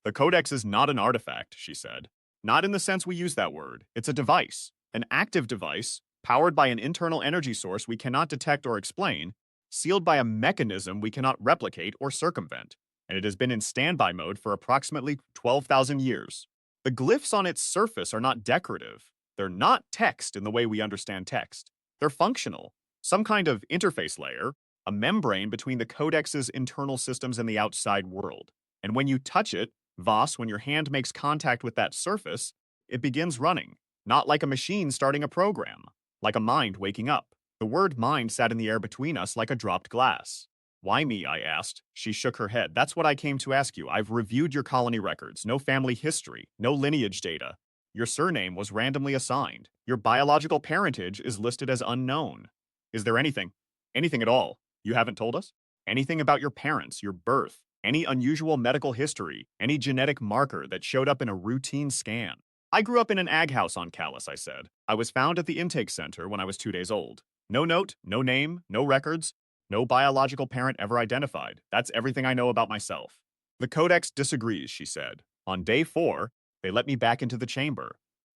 Speaker 1: The Codex is not an artifact, she said. Not in the sense we use that word. It's a device, an active device, powered by an internal energy source we cannot detect or explain, sealed by a mechanism we cannot replicate or circumvent, and it has been in standby mode for approximately 12,000 years. The glyphs on its surface are not decorative. They're not text in the way we understand text. They're functional, some kind of interface layer, a membrane between the Codex's internal systems and the outside world. And when you touch it, Voss, when your hand makes contact with that surface, it begins running, not like a machine starting a program, like a mind waking up. The word mind sat in the air between us like a dropped glass. Why me? I asked. She shook her head. That's what I came to ask you. I've reviewed your colony records. No family history. No lineage data. Your surname was randomly assigned. Your biological parentage is listed as unknown. Is there anything at all, you haven't told us? Anything about your parents, your birth, any unusual medical history, any genetic marker that showed up in a routine scan? I grew up in an ag house on Callus, I said. I was found at the intake center when I was 2 days old. No note, no name, no records, no biological parent ever identified. That's everything I know about myself. The Codex disagrees, she said. On day 4, they let me back into the chamber.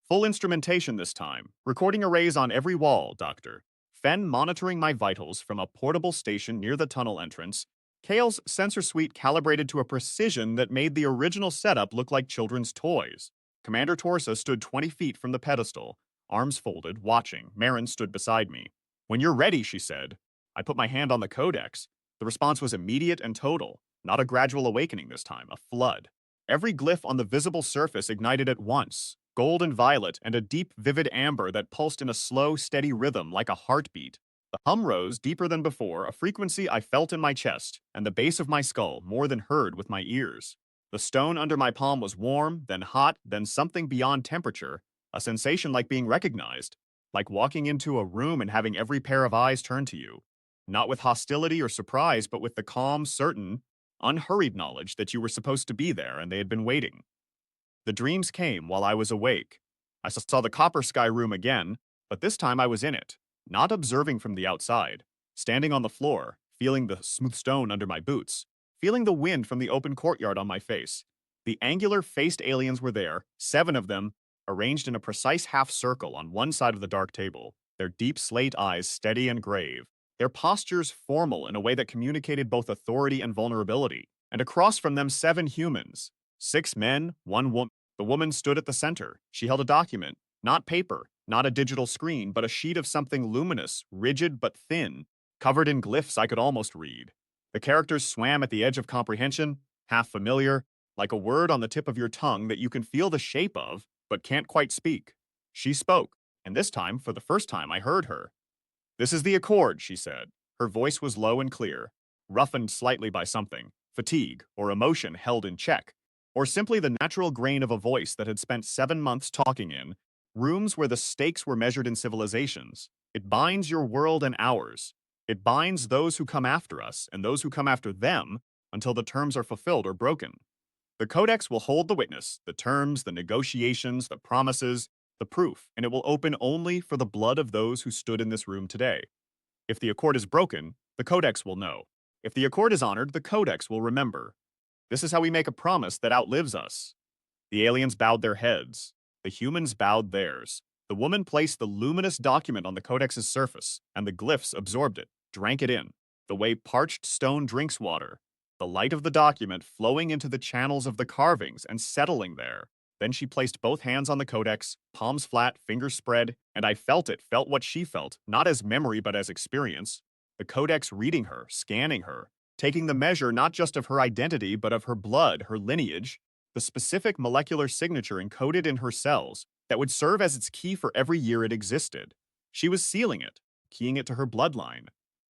Speaker 1: Full instrumentation this time. Recording arrays on every wall, Doctor. Fen monitoring my vitals from a portable station near the tunnel entrance. Kale's sensor suite calibrated to a precision that made the original setup look like children's toys. Commander Torsa stood 20 feet from the pedestal, arms folded, watching. Marin stood beside me. When you're ready, she said. I put my hand on the Codex. The response was immediate and total, not a gradual awakening this time, a flood. Every glyph on the visible surface ignited at once, gold and violet, and a deep, vivid amber that pulsed in a slow, steady rhythm like a heartbeat. The hum rose deeper than before, a frequency I felt in my chest, and the base of my skull more than heard with my ears. The stone under my palm was warm, then hot, then something beyond temperature, a sensation like being recognized, like walking into a room and having every pair of eyes turn to you. Not with hostility or surprise, but with the calm, certain, unhurried knowledge that you were supposed to be there and they had been waiting. The dreams came while I was awake. I saw the copper sky room again, but this time I was in it, not observing from the outside, standing on the floor, feeling the smooth stone under my boots, feeling the wind from the open courtyard on my face. The angular-faced aliens were there, 7 of them, arranged in a precise half circle on one side of the dark table, their deep slate eyes steady and grave, their postures formal in a way that communicated both authority and vulnerability. And across from them 7 humans, 6 men, 1 woman. The woman stood at the center. She held a document, not paper, not a digital screen, but a sheet of something luminous, rigid but thin, covered in glyphs I could almost read. The characters swam at the edge of comprehension, half familiar, like a word on the tip of your tongue that you can feel the shape of, but can't quite speak. She spoke, and this time, for the first time, I heard her. This is the Accord, she said. Her voice was low and clear, roughened slightly by something, fatigue or emotion held in check, or simply the natural grain of a voice that had spent 7 months talking in rooms where the stakes were measured in civilizations. It binds your world and ours. It binds those who come after us and those who come after them until the terms are fulfilled or broken. The Codex will hold the witness, the terms, the negotiations, the promises, the proof, and it will open only for the blood of those who stood in this room today. If the Accord is broken, the Codex will know. If the Accord is honored, the Codex will remember. This is how we make a promise that outlives us. The aliens bowed their heads. The humans bowed theirs. The woman placed the luminous document on the Codex's surface, and the glyphs absorbed it, drank it in, the way parched stone drinks water. the light of the document flowing into the channels of the carvings and settling there. Then she placed both hands on the codex, palms flat, fingers spread, and I felt what she felt, not as memory but as experience. The codex reading her, scanning her, taking the measure not just of her identity but of her blood, her lineage, the specific molecular signature encoded in her cells that would serve as its key for every year it existed. She was sealing it, keying it to her bloodline.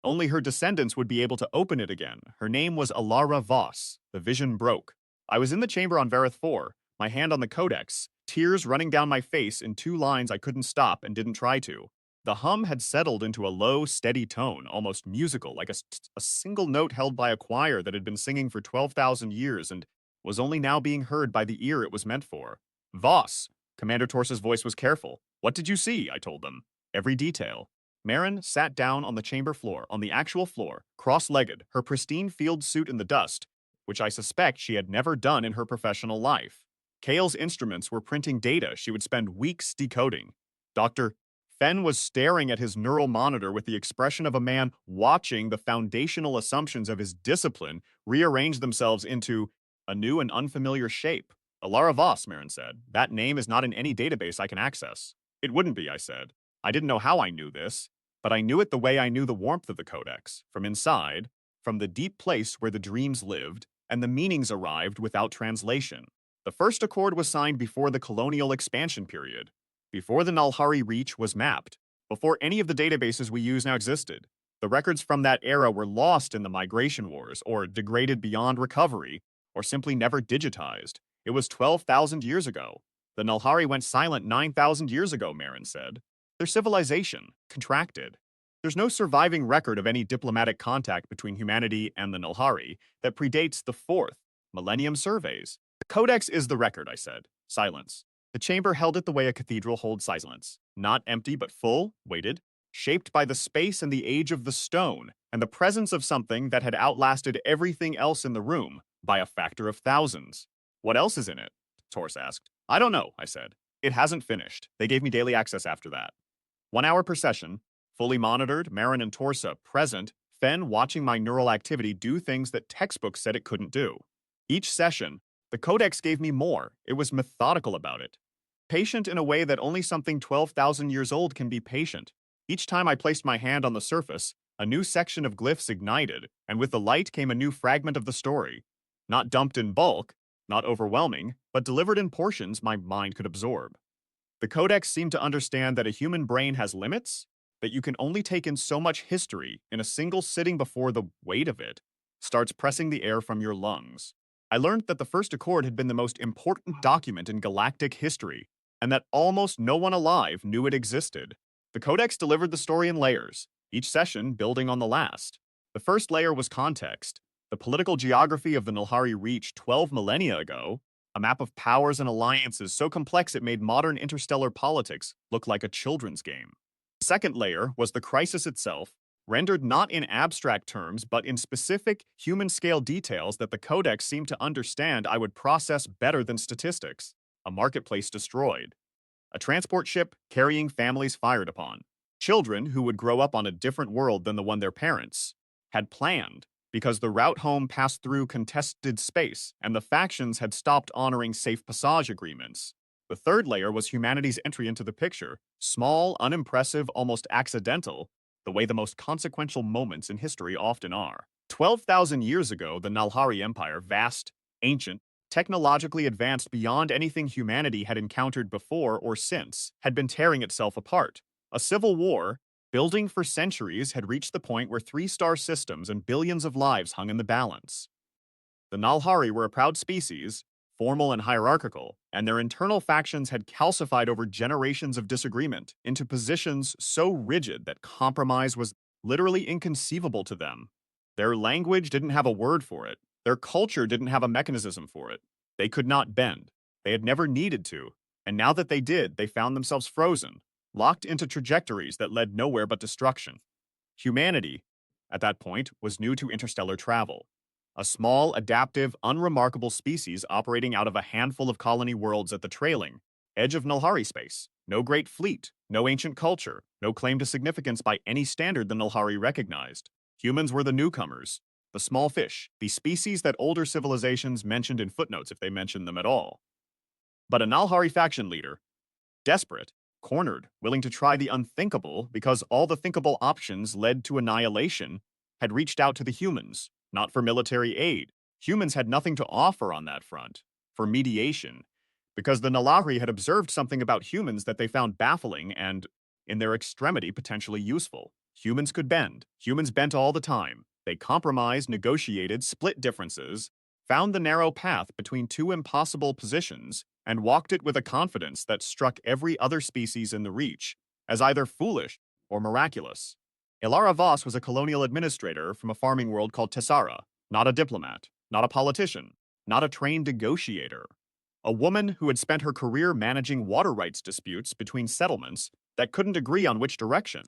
Speaker 1: Only her descendants would be able to open it again. Her name was Alara Voss. The vision broke. I was in the chamber on Vareth 4, my hand on the codex, tears running down my face in 2 lines I couldn't stop and didn't try to. The hum had settled into a low, steady tone, almost musical, like a single note held by a choir that had been singing for 12,000 years and was only now being heard by the ear it was meant for. Voss! Commander Torsa's voice was careful. What did you see? I told them. Every detail. Marin sat down on the chamber floor, on the actual floor, cross-legged, her pristine field suit in the dust, which I suspect she had never done in her professional life. Kale's instruments were printing data she would spend weeks decoding. Dr. Fenn was staring at his neural monitor with the expression of a man watching the foundational assumptions of his discipline rearrange themselves into a new and unfamiliar shape. Alara Voss, Marin said. That name is not in any database I can access. It wouldn't be, I said. I didn't know how I knew this, but I knew it the way I knew the warmth of the codex, from inside, from the deep place where the dreams lived, and the meanings arrived without translation. The first accord was signed before the colonial expansion period, before the Nalhari Reach was mapped, before any of the databases we use now existed. The records from that era were lost in the migration wars, or degraded beyond recovery, or simply never digitized. It was 12,000 years ago. The Nalhari went silent 9,000 years ago, Marin said. Their civilization contracted. There's no surviving record of any diplomatic contact between humanity and the Nalhari that predates the 4th Millennium surveys. The Codex is the record, I said. Silence. The chamber held it the way a cathedral holds silence. Not empty but full, weighted, shaped by the space and the age of the stone, and the presence of something that had outlasted everything else in the room by a factor of thousands. What else is in it? Tors asked. I don't know, I said. It hasn't finished. They gave me daily access after that. 1 hour per session, fully monitored, Marin and Torsa present, Fenn watching my neural activity do things that textbooks said it couldn't do. Each session, the Codex gave me more. It was methodical about it. Patient in a way that only something 12,000 years old can be patient. Each time I placed my hand on the surface, a new section of glyphs ignited, and with the light came a new fragment of the story. Not dumped in bulk, not overwhelming, but delivered in portions my mind could absorb. The Codex seemed to understand that a human brain has limits, that you can only take in so much history in a single sitting before the weight of it starts pressing the air from your lungs. I learned that the First Accord had been the most important document in galactic history, and that almost no one alive knew it existed. The Codex delivered the story in layers, each session building on the last. The first layer was context, the political geography of the Nalhari Reach 12 millennia ago, a map of powers and alliances so complex it made modern interstellar politics look like a children's game. The second layer was the crisis itself, rendered not in abstract terms but in specific human-scale details that the Codex seemed to understand I would process better than statistics. A marketplace destroyed. A transport ship carrying families fired upon. Children who would grow up on a different world than the one their parents had planned, because the route home passed through contested space and the factions had stopped honoring safe passage agreements. The third layer was humanity's entry into the picture, small, unimpressive, almost accidental, the way the most consequential moments in history often are. 12,000 years ago, the Nalhari Empire, vast, ancient, technologically advanced beyond anything humanity had encountered before or since, had been tearing itself apart. A civil war, building for centuries, had reached the point where 3-star systems and billions of lives hung in the balance. The Nalhari were a proud species, formal and hierarchical, and their internal factions had calcified over generations of disagreement into positions so rigid that compromise was literally inconceivable to them. Their language didn't have a word for it. Their culture didn't have a mechanism for it. They could not bend. They had never needed to, and now that they did, they found themselves frozen, locked into trajectories that led nowhere but destruction. Humanity, at that point, was new to interstellar travel. A small, adaptive, unremarkable species operating out of a handful of colony worlds at the trailing edge of Nalhari space. No great fleet, no ancient culture, no claim to significance by any standard the Nalhari recognized. Humans were the newcomers, the small fish, the species that older civilizations mentioned in footnotes if they mentioned them at all. But a Nalhari faction leader, desperate, cornered, willing to try the unthinkable because all the thinkable options led to annihilation, had reached out to the humans, not for military aid. Humans had nothing to offer on that front, for mediation, because the Nalahri had observed something about humans that they found baffling and, in their extremity, potentially useful. Humans could bend. Humans bent all the time. They compromised, negotiated, split differences, found the narrow path between two impossible positions, and walked it with a confidence that struck every other species in the Reach as either foolish or miraculous. Ilara Voss was a colonial administrator from a farming world called Tessara, not a diplomat, not a politician, not a trained negotiator. A woman who had spent her career managing water rights disputes between settlements that couldn't agree on which direction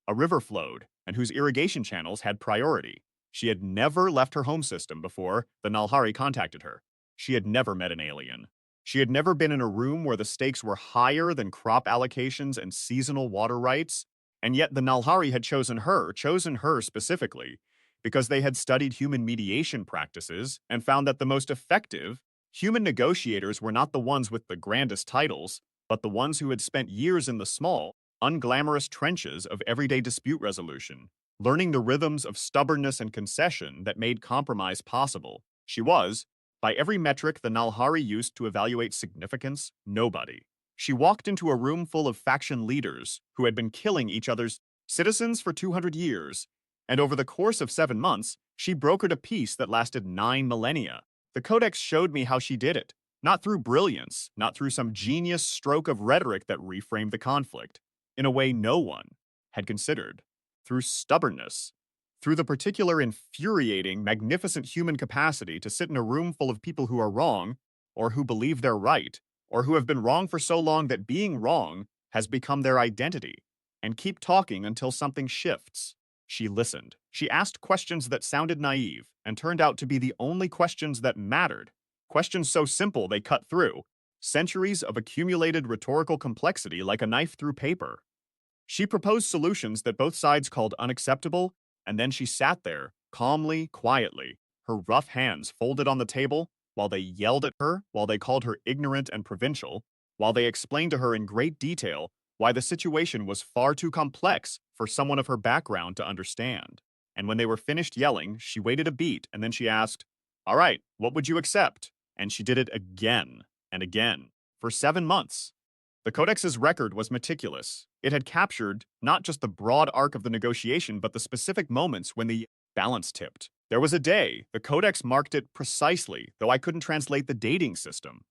Speaker 1: a river flowed and whose irrigation channels had priority. She had never left her home system before the Nalhari contacted her. She had never met an alien. She had never been in a room where the stakes were higher than crop allocations and seasonal water rights, and yet the Nalhari had chosen her specifically, because they had studied human mediation practices and found that the most effective human negotiators were not the ones with the grandest titles, but the ones who had spent years in the small, unglamorous trenches of everyday dispute resolution, learning the rhythms of stubbornness and concession that made compromise possible. She was, by every metric the Nalhari used to evaluate significance, nobody. She walked into a room full of faction leaders who had been killing each other's citizens for 200 years, and over the course of 7 months, she brokered a peace that lasted 9 millennia. The Codex showed me how she did it, not through brilliance, not through some genius stroke of rhetoric that reframed the conflict, in a way no one had considered, through stubbornness, through the particular infuriating, magnificent human capacity to sit in a room full of people who are wrong, or who believe they're right, or who have been wrong for so long that being wrong has become their identity, and keep talking until something shifts. She listened. She asked questions that sounded naive, and turned out to be the only questions that mattered. Questions so simple they cut through centuries of accumulated rhetorical complexity like a knife through paper. She proposed solutions that both sides called unacceptable, and then she sat there, calmly, quietly, her rough hands folded on the table, while they yelled at her, while they called her ignorant and provincial, while they explained to her in great detail why the situation was far too complex for someone of her background to understand. And when they were finished yelling, she waited a beat, and then she asked, "All right, what would you accept?" And she did it again and again, for 7 months. The Codex's record was meticulous. It had captured not just the broad arc of the negotiation, but the specific moments when the balance tipped. There was a day, the Codex marked it precisely, though I couldn't translate the dating system,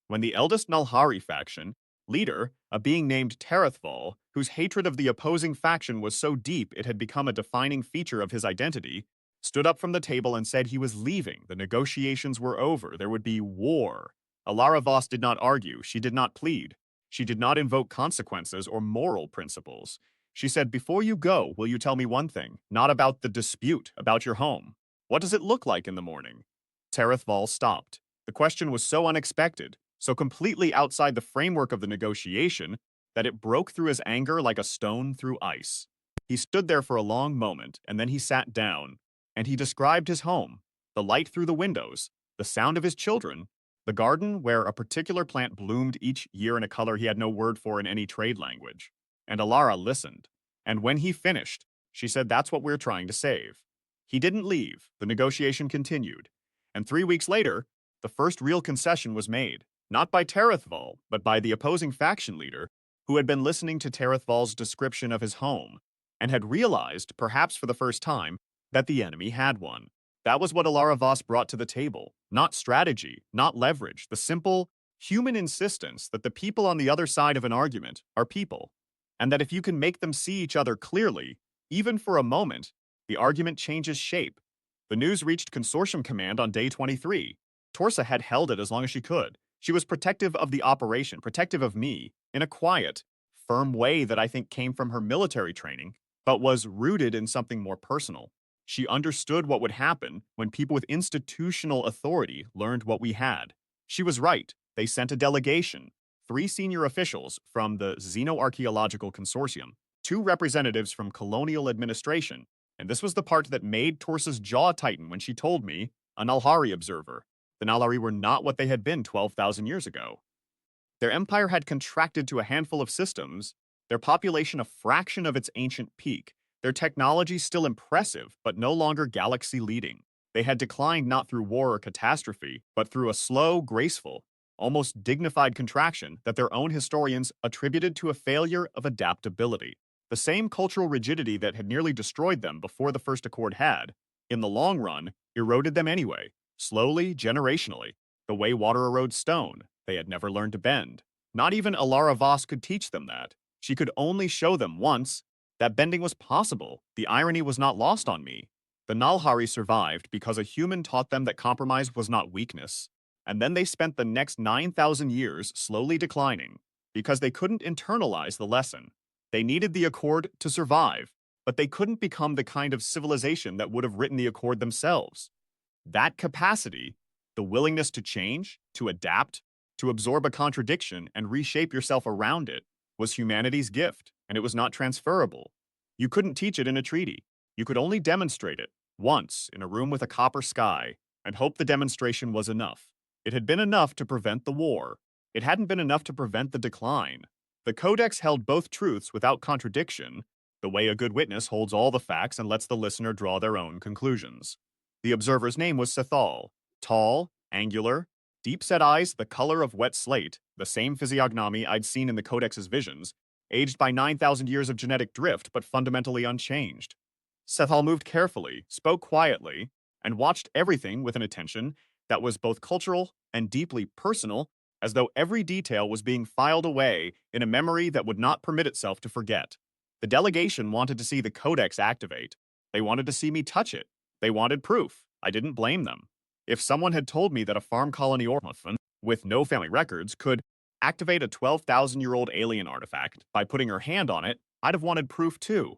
Speaker 1: when the eldest Nalhari faction leader, a being named Terethval, whose hatred of the opposing faction was so deep it had become a defining feature of his identity, stood up from the table and said he was leaving. The negotiations were over. There would be war. Ilara Voss did not argue. She did not plead. She did not invoke consequences or moral principles. She said, "Before you go, will you tell me one thing? Not about the dispute, about your home. What does it look like in the morning?" Terethval stopped. The question was so unexpected, so completely outside the framework of the negotiation, that it broke through his anger like a stone through ice. He stood there for a long moment, and then he sat down, and he described his home, the light through the windows, the sound of his children, the garden where a particular plant bloomed each year in a color he had no word for in any trade language. And Ilara listened. And when he finished, she said, "That's what we're trying to save." He didn't leave. The negotiation continued. And 3 weeks later, the first real concession was made, not by Terethval, but by the opposing faction leader, who had been listening to Terethval's description of his home, and had realized, perhaps for the first time, that the enemy had one. That was what Ilara Voss brought to the table. Not strategy, not leverage, the simple, human insistence that the people on the other side of an argument are people, and that if you can make them see each other clearly, even for a moment, the argument changes shape. The news reached Consortium Command on day 23. Torsa had held it as long as she could. She was protective of the operation, protective of me, in a quiet, firm way that I think came from her military training, but was rooted in something more personal. She understood what would happen when people with institutional authority learned what we had. She was right. They sent a delegation, 3 senior officials from the Xenoarchaeological Consortium, 2 representatives from colonial administration, And this was the part that made Torsa's jaw tighten when she told me, a Nalhari observer, the Nalhari were not what they had been 12,000 years ago. Their empire had contracted to a handful of systems, their population a fraction of its ancient peak, their technology still impressive, but no longer galaxy-leading. They had declined not through war or catastrophe, but through a slow, graceful, almost dignified contraction that their own historians attributed to a failure of adaptability. The same cultural rigidity that had nearly destroyed them before the First Accord had, in the long run, eroded them anyway, slowly, generationally, the way water erodes stone. They had never learned to bend. Not even Alara Voss could teach them that. She could only show them once that bending was possible. The irony was not lost on me. The Nalhari survived because a human taught them that compromise was not weakness. And then they spent the next 9,000 years slowly declining because they couldn't internalize the lesson. They needed the Accord to survive, but they couldn't become the kind of civilization that would have written the Accord themselves. That capacity, the willingness to change, to adapt, to absorb a contradiction and reshape yourself around it, was humanity's gift, and it was not transferable. You couldn't teach it in a treaty. You could only demonstrate it, once, in a room with a copper sky, and hope the demonstration was enough. It had been enough to prevent the war. It hadn't been enough to prevent the decline. The Codex held both truths without contradiction, the way a good witness holds all the facts and lets the listener draw their own conclusions. The observer's name was Sethal, tall, angular, deep-set eyes the color of wet slate, the same physiognomy I'd seen in the Codex's visions, aged by 9,000 years of genetic drift but fundamentally unchanged. Sethal moved carefully, spoke quietly, and watched everything with an attention that was both cultural and deeply personal, as though every detail was being filed away in a memory that would not permit itself to forget. The delegation wanted to see the Codex activate. They wanted to see me touch it. They wanted proof. I didn't blame them. If someone had told me that a farm colony orphan with no family records could activate a 12,000-year-old alien artifact by putting her hand on it, I'd have wanted proof too.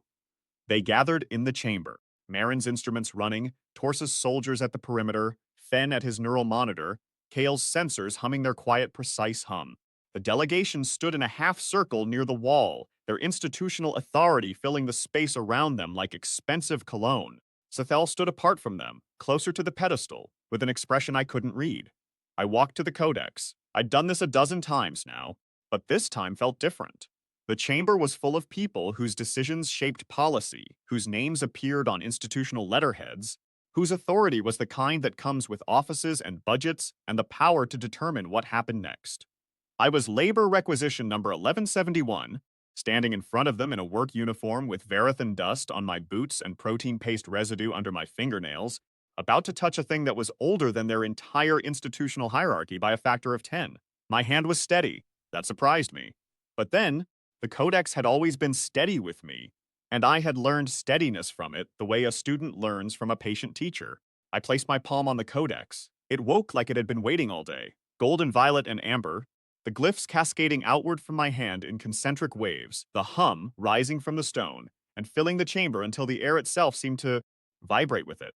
Speaker 1: They gathered in the chamber, Marin's instruments running, Torsa's soldiers at the perimeter, Fen at his neural monitor, Kale's sensors humming their quiet, precise hum. The delegation stood in a half-circle near the wall, their institutional authority filling the space around them like expensive cologne. Sethal stood apart from them, closer to the pedestal, with an expression I couldn't read. I walked to the Codex. I'd done this a dozen times now, but this time felt different. The chamber was full of people whose decisions shaped policy, whose names appeared on institutional letterheads, whose authority was the kind that comes with offices and budgets and the power to determine what happened next. I was labor requisition number 1171, standing in front of them in a work uniform with Verithan dust on my boots and protein paste residue under my fingernails, about to touch a thing that was older than their entire institutional hierarchy by a factor of 10. My hand was steady. That surprised me. But then, the Codex had always been steady with me, and I had learned steadiness from it the way a student learns from a patient teacher. I placed my palm on the Codex. It woke like it had been waiting all day. Golden, violet, and amber, the glyphs cascading outward from my hand in concentric waves, the hum rising from the stone, and filling the chamber until the air itself seemed to vibrate with it.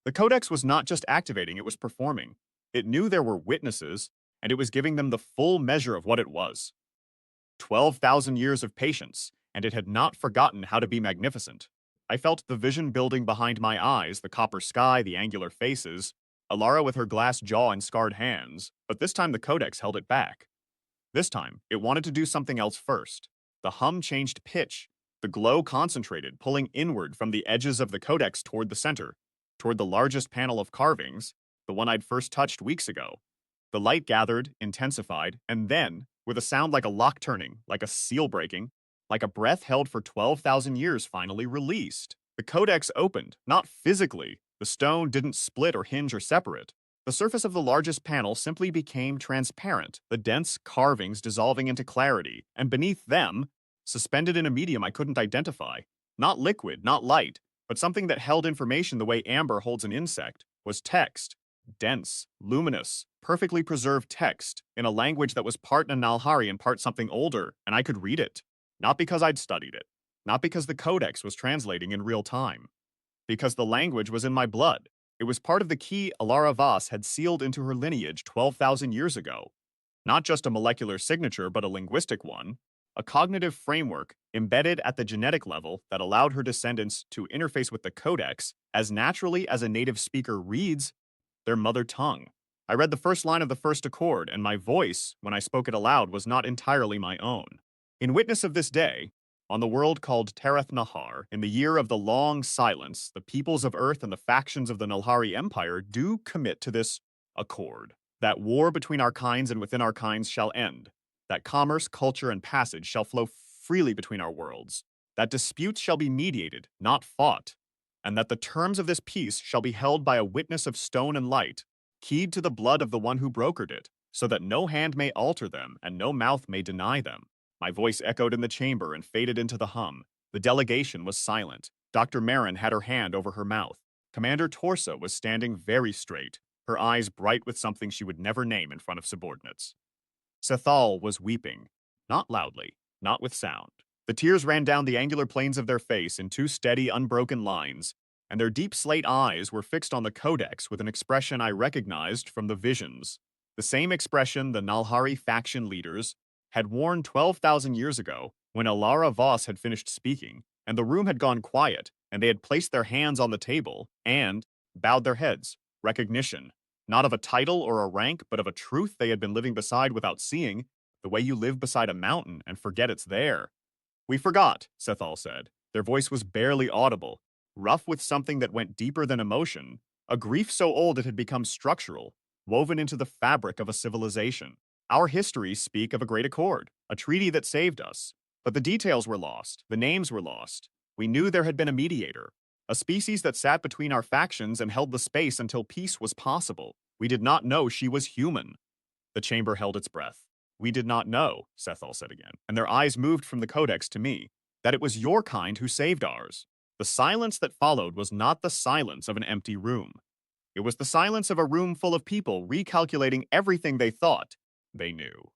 Speaker 1: The Codex was not just activating, it was performing. It knew there were witnesses, and it was giving them the full measure of what it was. 12,000 years of patience, and it had not forgotten how to be magnificent. I felt the vision building behind my eyes, the copper sky, the angular faces, Alara with her glass jaw and scarred hands, but this time the Codex held it back. This time, it wanted to do something else first. The hum changed pitch, the glow concentrated, pulling inward from the edges of the Codex toward the center, toward the largest panel of carvings, the one I'd first touched weeks ago. The light gathered, intensified, and then, with a sound like a lock turning, like a seal breaking, like a breath held for 12,000 years finally released. The Codex opened, not physically. The stone didn't split or hinge or separate. The surface of the largest panel simply became transparent, the dense carvings dissolving into clarity, and beneath them, suspended in a medium I couldn't identify, not liquid, not light, but something that held information the way amber holds an insect, was text. Dense, luminous, perfectly preserved text in a language that was part Nalhari and part something older, and I could read it. Not because I'd studied it, not because the Codex was translating in real time, because the language was in my blood. It was part of the key Alara Voss had sealed into her lineage 12,000 years ago. Not just a molecular signature, but a linguistic one. a cognitive framework embedded at the genetic level that allowed her descendants to interface with the Codex as naturally as a native speaker reads their mother tongue. I read the first line of the first accord, and my voice, when I spoke it aloud, was not entirely my own. In witness of this day, on the world called Tereth Nahar, in the year of the long silence, the peoples of Earth and the factions of the Nalhari Empire do commit to this accord, that war between our kinds and within our kinds shall end, that commerce, culture, and passage shall flow freely between our worlds, that disputes shall be mediated, not fought, and that the terms of this peace shall be held by a witness of stone and light, keyed to the blood of the one who brokered it, so that no hand may alter them and no mouth may deny them. My voice echoed in the chamber and faded into the hum. The delegation was silent. Dr. Marin had her hand over her mouth. Commander Torsa was standing very straight, her eyes bright with something she would never name in front of subordinates. Sethal was weeping, not loudly, not with sound. The tears ran down the angular planes of their face in two steady, unbroken lines, and their deep slate eyes were fixed on the Codex with an expression I recognized from the visions. The same expression the Nalhari faction leaders had worn 12,000 years ago when Alara Voss had finished speaking, and the room had gone quiet, and they had placed their hands on the table and bowed their heads. Recognition, not of a title or a rank, but of a truth they had been living beside without seeing, the way you live beside a mountain and forget it's there. We forgot, Sethal said. Their voice was barely audible, rough with something that went deeper than emotion, a grief so old it had become structural, woven into the fabric of a civilization. Our histories speak of a great accord, a treaty that saved us. But the details were lost, the names were lost. We knew there had been a mediator, a species that sat between our factions and held the space until peace was possible. We did not know she was human. The chamber held its breath. We did not know, Sethal said again, and their eyes moved from the Codex to me, that it was your kind who saved ours. The silence that followed was not the silence of an empty room. It was the silence of a room full of people recalculating everything they thought they knew.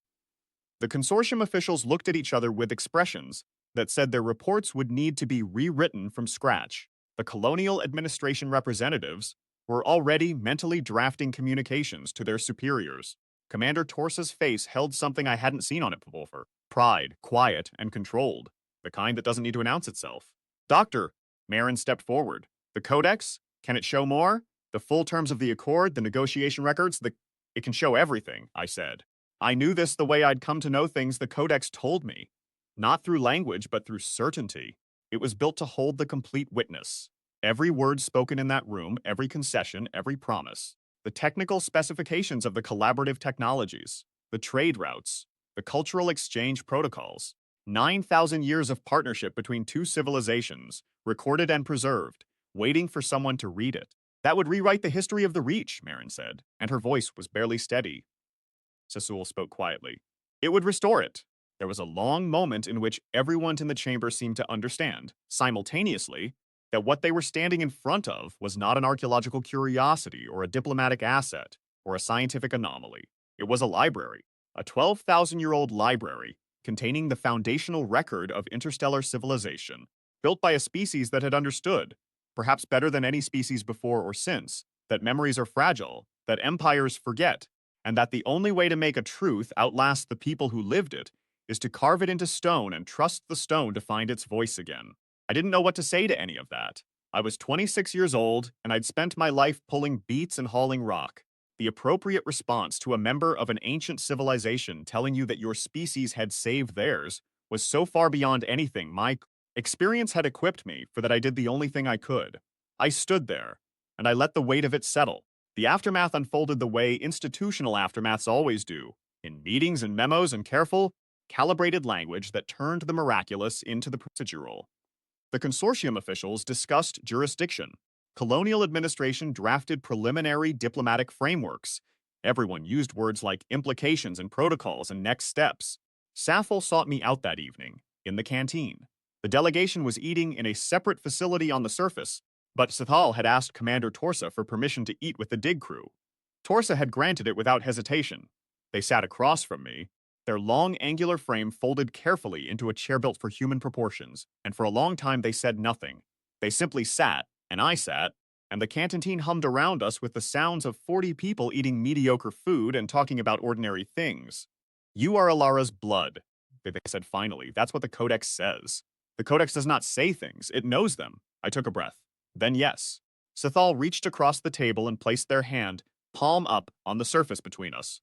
Speaker 1: The consortium officials looked at each other with expressions that said their reports would need to be rewritten from scratch. The colonial administration representatives were already mentally drafting communications to their superiors. Commander Torsa's face held something I hadn't seen on it before. Pride, quiet, and controlled. The kind that doesn't need to announce itself. Doctor, Marin stepped forward. The Codex? Can it show more? The full terms of the Accord, the negotiation records, It can show everything, I said. I knew this the way I'd come to know things the Codex told me. Not through language, but through certainty. It was built to hold the complete witness. Every word spoken in that room, every concession, every promise. The technical specifications of the collaborative technologies, the trade routes, the cultural exchange protocols. 9,000 years of partnership between two civilizations, recorded and preserved, waiting for someone to read it. That would rewrite the history of the Reach, Marin said, and her voice was barely steady. Sassul spoke quietly. It would restore it. There was a long moment in which everyone in the chamber seemed to understand, simultaneously, that what they were standing in front of was not an archaeological curiosity or a diplomatic asset or a scientific anomaly. It was a library, a 12,000-year-old library containing the foundational record of interstellar civilization, built by a species that had understood, perhaps better than any species before or since, that memories are fragile, that empires forget, and that the only way to make a truth outlast the people who lived it is to carve it into stone and trust the stone to find its voice again. I didn't know what to say to any of that. I was 26 years old, and I'd spent my life pulling beets and hauling rock. The appropriate response to a member of an ancient civilization telling you that your species had saved theirs was so far beyond anything my experience had equipped me for that I did the only thing I could. I stood there, and I let the weight of it settle. The aftermath unfolded the way institutional aftermaths always do, in meetings and memos and careful, calibrated language that turned the miraculous into the procedural. The consortium officials discussed jurisdiction. Colonial administration drafted preliminary diplomatic frameworks. Everyone used words like implications and protocols and next steps. Safel sought me out that evening, in the canteen. The delegation was eating in a separate facility on the surface, but Sethal had asked Commander Torsa for permission to eat with the dig crew. Torsa had granted it without hesitation. They sat across from me, their long angular frame folded carefully into a chair built for human proportions, and for a long time they said nothing. They simply sat, and I sat, and the canteen hummed around us with the sounds of 40 people eating mediocre food and talking about ordinary things. You are Alara's blood. they said finally. That's what the Codex says. The Codex does not say things, it knows them. I took a breath. Then yes. Sethal reached across the table and placed their hand, palm up, on the surface between us.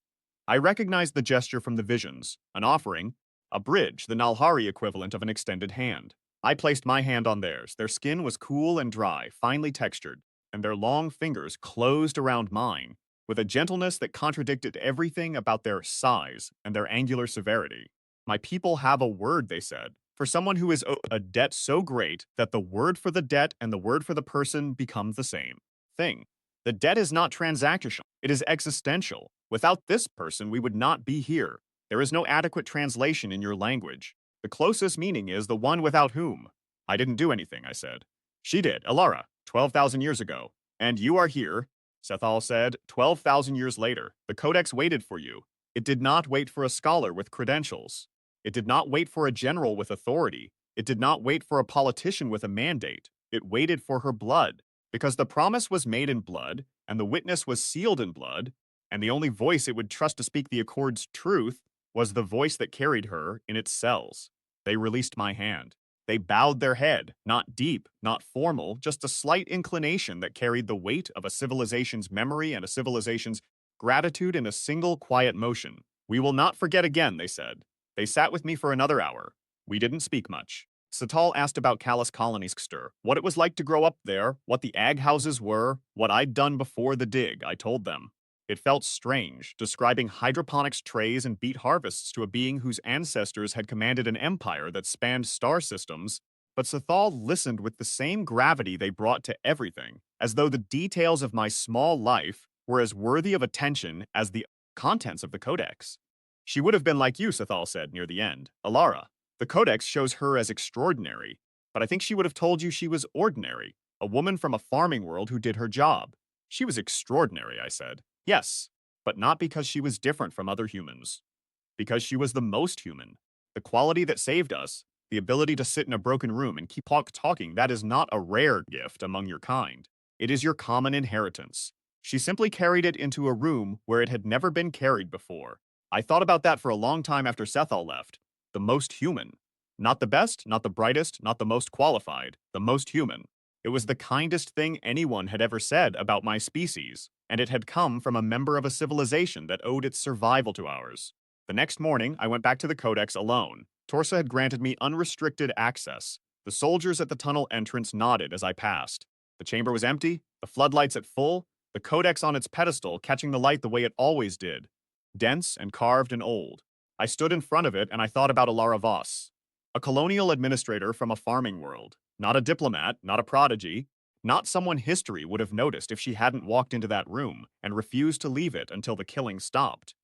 Speaker 1: I recognized the gesture from the visions, an offering, a bridge, the Nalhari equivalent of an extended hand. I placed my hand on theirs. Their skin was cool and dry, finely textured, and their long fingers closed around mine, with a gentleness that contradicted everything about their size and their angular severity. My people have a word, they said, for someone who is owed a debt so great that the word for the debt and the word for the person become the same thing. The debt is not transactional, it is existential. Without this person, we would not be here. There is no adequate translation in your language. The closest meaning is the one without whom. I didn't do anything, I said. She did, Alara, 12,000 years ago. And you are here, Sethal said, 12,000 years later. The Codex waited for you. It did not wait for a scholar with credentials. It did not wait for a general with authority. It did not wait for a politician with a mandate. It waited for her blood, because the promise was made in blood, and the witness was sealed in blood, and the only voice it would trust to speak the Accord's truth was the voice that carried her in its cells. They released my hand. They bowed their head, not deep, not formal, just a slight inclination that carried the weight of a civilization's memory and a civilization's gratitude in a single quiet motion. We will not forget again, they said. They sat with me for another hour. We didn't speak much. Satal asked about Callus Colonieskster, what it was like to grow up there, what the ag houses were, what I'd done before the dig, I told them. It felt strange, describing hydroponics trays and beet harvests to a being whose ancestors had commanded an empire that spanned star systems, but Sathal listened with the same gravity they brought to everything, as though the details of my small life were as worthy of attention as the contents of the Codex. She would have been like you, Sathal said near the end, Alara. The Codex shows her as extraordinary, but I think she would have told you she was ordinary, a woman from a farming world who did her job. She was extraordinary, I said. Yes, but not because she was different from other humans. Because she was the most human. The quality that saved us, the ability to sit in a broken room and keep talking, that is not a rare gift among your kind. It is your common inheritance. She simply carried it into a room where it had never been carried before. I thought about that for a long time after Sethal left. The most human. Not the best, not the brightest, not the most qualified. The most human. It was the kindest thing anyone had ever said about my species, and it had come from a member of a civilization that owed its survival to ours. The next morning, I went back to the Codex alone. Torsa had granted me unrestricted access. The soldiers at the tunnel entrance nodded as I passed. The chamber was empty, the floodlights at full, the Codex on its pedestal catching the light the way it always did. Dense and carved and old. I stood in front of it and I thought about Alara Voss, a colonial administrator from a farming world. Not a diplomat, not a prodigy, not someone history would have noticed if she hadn't walked into that room and refused to leave it until the killing stopped.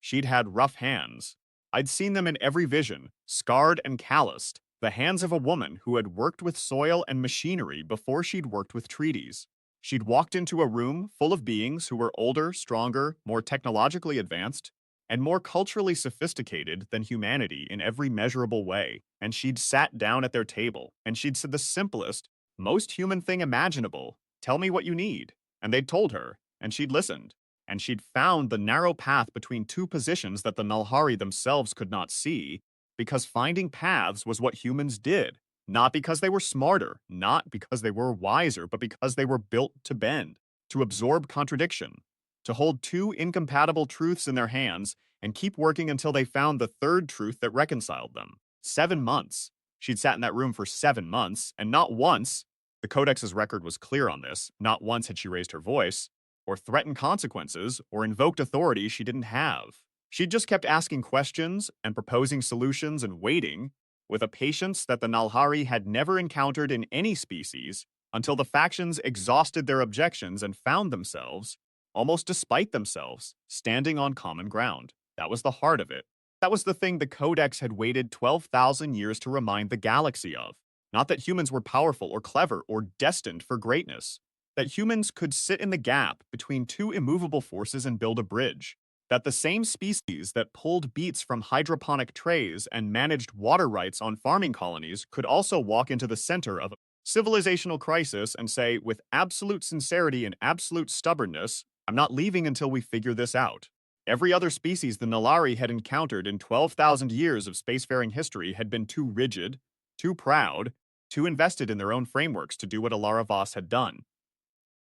Speaker 1: She'd had rough hands. I'd seen them in every vision, scarred and calloused, the hands of a woman who had worked with soil and machinery before she'd worked with treaties. She'd walked into a room full of beings who were older, stronger, more technologically advanced, and more culturally sophisticated than humanity in every measurable way, and she'd sat down at their table, and she'd said the simplest, most human thing imaginable, tell me what you need, and they'd told her, and she'd listened, and she'd found the narrow path between two positions that the Nalhari themselves could not see, because finding paths was what humans did, not because they were smarter, not because they were wiser, but because they were built to bend, to absorb contradiction, to hold two incompatible truths in their hands and keep working until they found the third truth that reconciled them. 7 months. She'd sat in that room for 7 months, and not once, the Codex's record was clear on this, not once had she raised her voice, or threatened consequences, or invoked authority she didn't have. She'd just kept asking questions and proposing solutions and waiting, with a patience that the Nalhari had never encountered in any species, until the factions exhausted their objections and found themselves, almost despite themselves, standing on common ground. That was the heart of it. That was the thing the Codex had waited 12,000 years to remind the galaxy of. Not that humans were powerful or clever or destined for greatness. That humans could sit in the gap between two immovable forces and build a bridge. That the same species that pulled beets from hydroponic trays and managed water rights on farming colonies could also walk into the center of a civilizational crisis and say, with absolute sincerity and absolute stubbornness, I'm not leaving until we figure this out. Every other species the Nalari had encountered in 12,000 years of spacefaring history had been too rigid, too proud, too invested in their own frameworks to do what Alara Voss had done.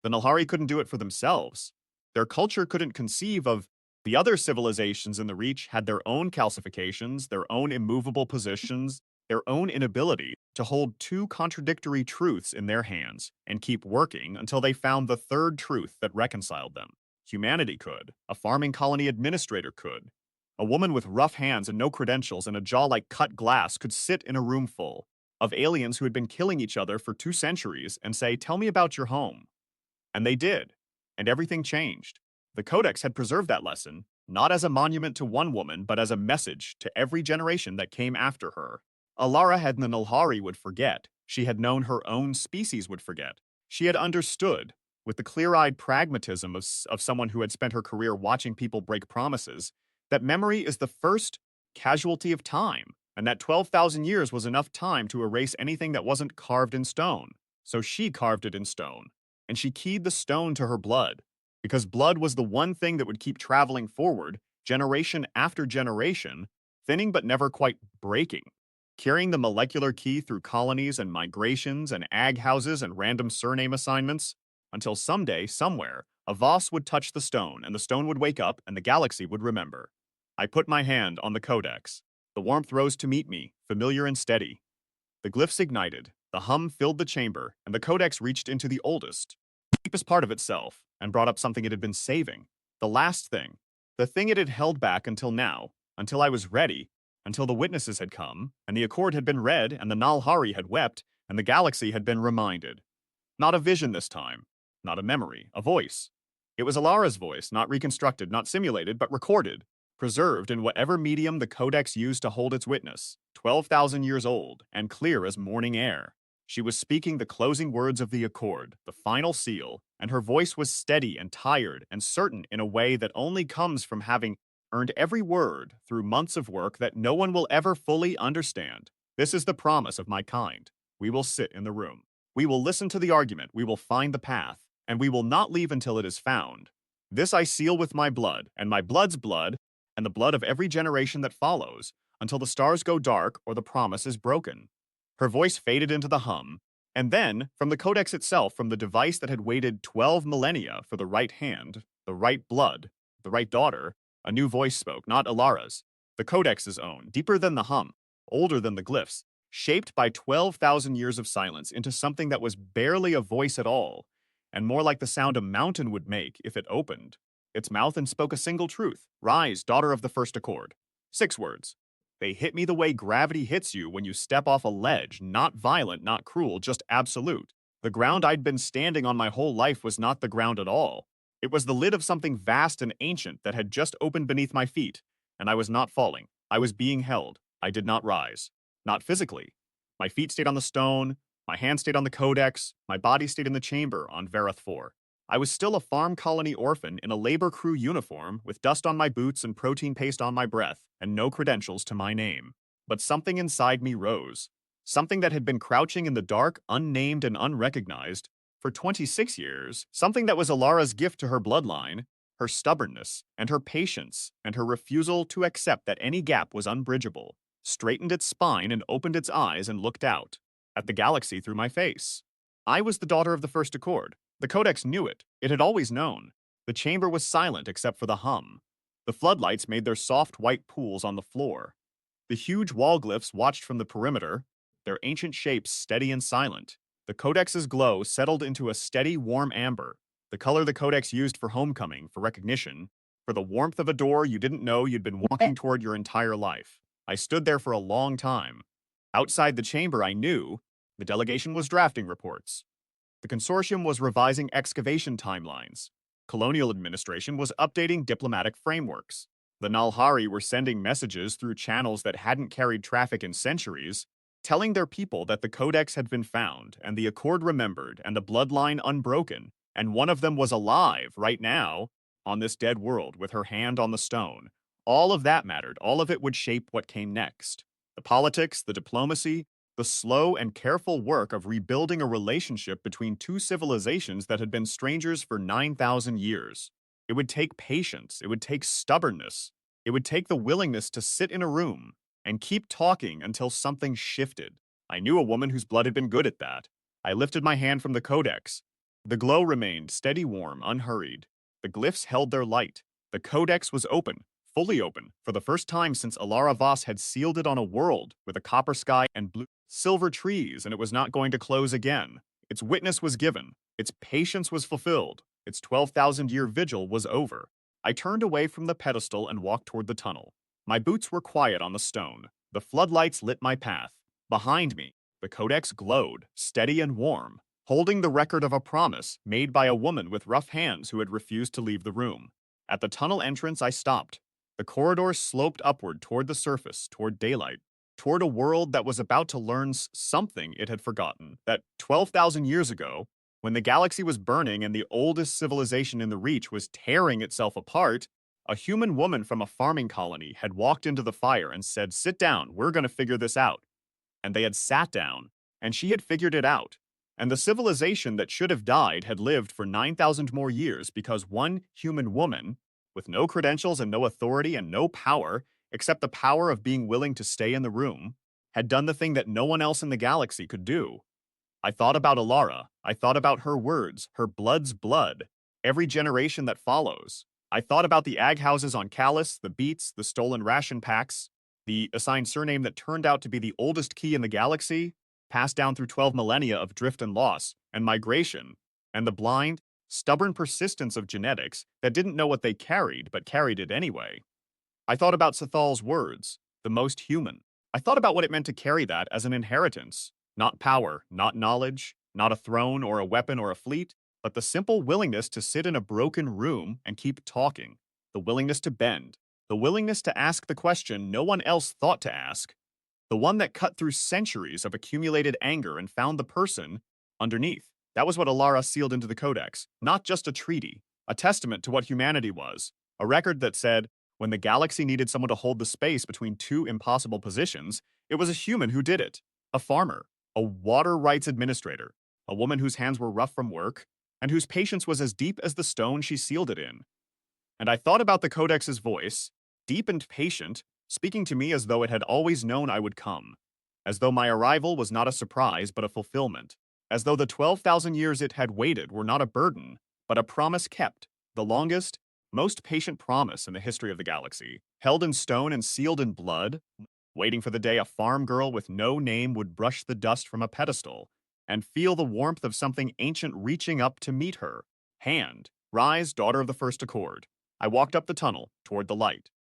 Speaker 1: The Nalhari couldn't do it for themselves. Their culture couldn't conceive of the other civilizations in the Reach had their own calcifications, their own immovable positions, their own inability to hold two contradictory truths in their hands and keep working until they found the third truth that reconciled them. Humanity could. A farming colony administrator could. A woman with rough hands and no credentials and a jaw like cut glass could sit in a room full of aliens who had been killing each other for 2 centuries and say, "Tell me about your home." And they did, and everything changed. The Codex had preserved that lesson, not as a monument to one woman, but as a message to every generation that came after her. Alara had the Nulhari would forget. She had known her own species would forget. She had understood, with the clear-eyed pragmatism of someone who had spent her career watching people break promises, that memory is the first casualty of time, and that 12,000 years was enough time to erase anything that wasn't carved in stone. So she carved it in stone, and she keyed the stone to her blood, because blood was the one thing that would keep traveling forward, generation after generation, thinning but never quite breaking, carrying the molecular key through colonies and migrations and ag houses and random surname assignments, until someday, somewhere, a Voss would touch the stone, and the stone would wake up, and the galaxy would remember. I put my hand on the Codex. The warmth rose to meet me, familiar and steady. The glyphs ignited, the hum filled the chamber, and the Codex reached into the oldest, deepest part of itself, and brought up something it had been saving. The last thing. The thing it had held back until now, until I was ready, until the witnesses had come, and the accord had been read, and the Nalhari had wept, and the galaxy had been reminded. Not a vision this time. Not a memory. A voice. It was Alara's voice, not reconstructed, not simulated, but recorded, preserved in whatever medium the Codex used to hold its witness, 12,000 years old, and clear as morning air. She was speaking the closing words of the accord, the final seal, and her voice was steady and tired and certain in a way that only comes from having earned every word through months of work that no one will ever fully understand. This is the promise of my kind. We will sit in the room. We will listen to the argument. We will find the path, and we will not leave until it is found. This I seal with my blood, and my blood's blood, and the blood of every generation that follows, until the stars go dark or the promise is broken. Her voice faded into the hum, and then, from the Codex itself, from the device that had waited 12 millennia for the right hand, the right blood, the right daughter, a new voice spoke, not Alara's, the Codex's own, deeper than the hum, older than the glyphs, shaped by 12,000 years of silence into something that was barely a voice at all, and more like the sound a mountain would make if it opened its mouth and spoke a single truth. Rise, daughter of the first accord. 6 words. They hit me the way gravity hits you when you step off a ledge, not violent, not cruel, just absolute. The ground I'd been standing on my whole life was not the ground at all. It was the lid of something vast and ancient that had just opened beneath my feet, and I was not falling. I was being held. I did not rise. Not physically. My feet stayed on the stone, my hands stayed on the Codex, my body stayed in the chamber on Vareth 4. I was still a farm colony orphan in a labor crew uniform with dust on my boots and protein paste on my breath and no credentials to my name. But something inside me rose. Something that had been crouching in the dark, unnamed and unrecognized, for 26 years, something that was Alara's gift to her bloodline, her stubbornness and her patience and her refusal to accept that any gap was unbridgeable, straightened its spine and opened its eyes and looked out at the galaxy through my face. I was the daughter of the first accord. The Codex knew it. It had always known. The chamber was silent except for the hum. The floodlights made their soft white pools on the floor. The huge wall glyphs watched from the perimeter, their ancient shapes steady and silent. The Codex's glow settled into a steady, warm amber, the color the Codex used for homecoming, for recognition, for the warmth of a door you didn't know you'd been walking toward your entire life. I stood there for a long time. Outside the chamber, I knew the delegation was drafting reports. The consortium was revising excavation timelines. Colonial administration was updating diplomatic frameworks. The Nalhari were sending messages through channels that hadn't carried traffic in centuries, telling their people that the Codex had been found, and the Accord remembered, and the bloodline unbroken, and one of them was alive right now on this dead world with her hand on the stone. All of that mattered. All of it would shape what came next. The politics, the diplomacy, the slow and careful work of rebuilding a relationship between two civilizations that had been strangers for 9,000 years. It would take patience. It would take stubbornness. It would take the willingness to sit in a room and keep talking until something shifted. I knew a woman whose blood had been good at that. I lifted my hand from the Codex. The glow remained steady, warm, unhurried. The glyphs held their light. The Codex was open, fully open, for the first time since Alara Voss had sealed it on a world with a copper sky and blue silver trees, and it was not going to close again. Its witness was given. Its patience was fulfilled. Its 12,000-year vigil was over. I turned away from the pedestal and walked toward the tunnel. My boots were quiet on the stone. The floodlights lit my path. Behind me, the Codex glowed, steady and warm, holding the record of a promise made by a woman with rough hands who had refused to leave the room. At the tunnel entrance, I stopped. The corridor sloped upward toward the surface, toward daylight, toward a world that was about to learn something it had forgotten, that 12,000 years ago, when the galaxy was burning and the oldest civilization in the Reach was tearing itself apart, a human woman from a farming colony had walked into the fire and said, "Sit down, we're going to figure this out." And they had sat down, and she had figured it out. And the civilization that should have died had lived for 9,000 more years because one human woman, with no credentials and no authority and no power, except the power of being willing to stay in the room, had done the thing that no one else in the galaxy could do. I thought about Alara. I thought about her words, her blood's blood, every generation that follows. I thought about the ag houses on Callus, the beats, the stolen ration packs, the assigned surname that turned out to be the oldest key in the galaxy, passed down through 12 millennia of drift and loss and migration, and the blind, stubborn persistence of genetics that didn't know what they carried but carried it anyway. I thought about Sathal's words, the most human. I thought about what it meant to carry that as an inheritance. Not power, not knowledge, not a throne or a weapon or a fleet, but the simple willingness to sit in a broken room and keep talking, the willingness to bend, the willingness to ask the question no one else thought to ask, the one that cut through centuries of accumulated anger and found the person underneath. That was what Alara sealed into the Codex, not just a treaty, a testament to what humanity was, a record that said, when the galaxy needed someone to hold the space between two impossible positions, it was a human who did it, a farmer, a water rights administrator, a woman whose hands were rough from work, and whose patience was as deep as the stone she sealed it in. And I thought about the Codex's voice, deep and patient, speaking to me as though it had always known I would come, as though my arrival was not a surprise but a fulfillment, as though the 12,000 years it had waited were not a burden, but a promise kept, the longest, most patient promise in the history of the galaxy, held in stone and sealed in blood, waiting for the day a farm girl with no name would brush the dust from a pedestal and feel the warmth of something ancient reaching up to meet her. Hand, rise, daughter of the first accord. I walked up the tunnel, toward the light.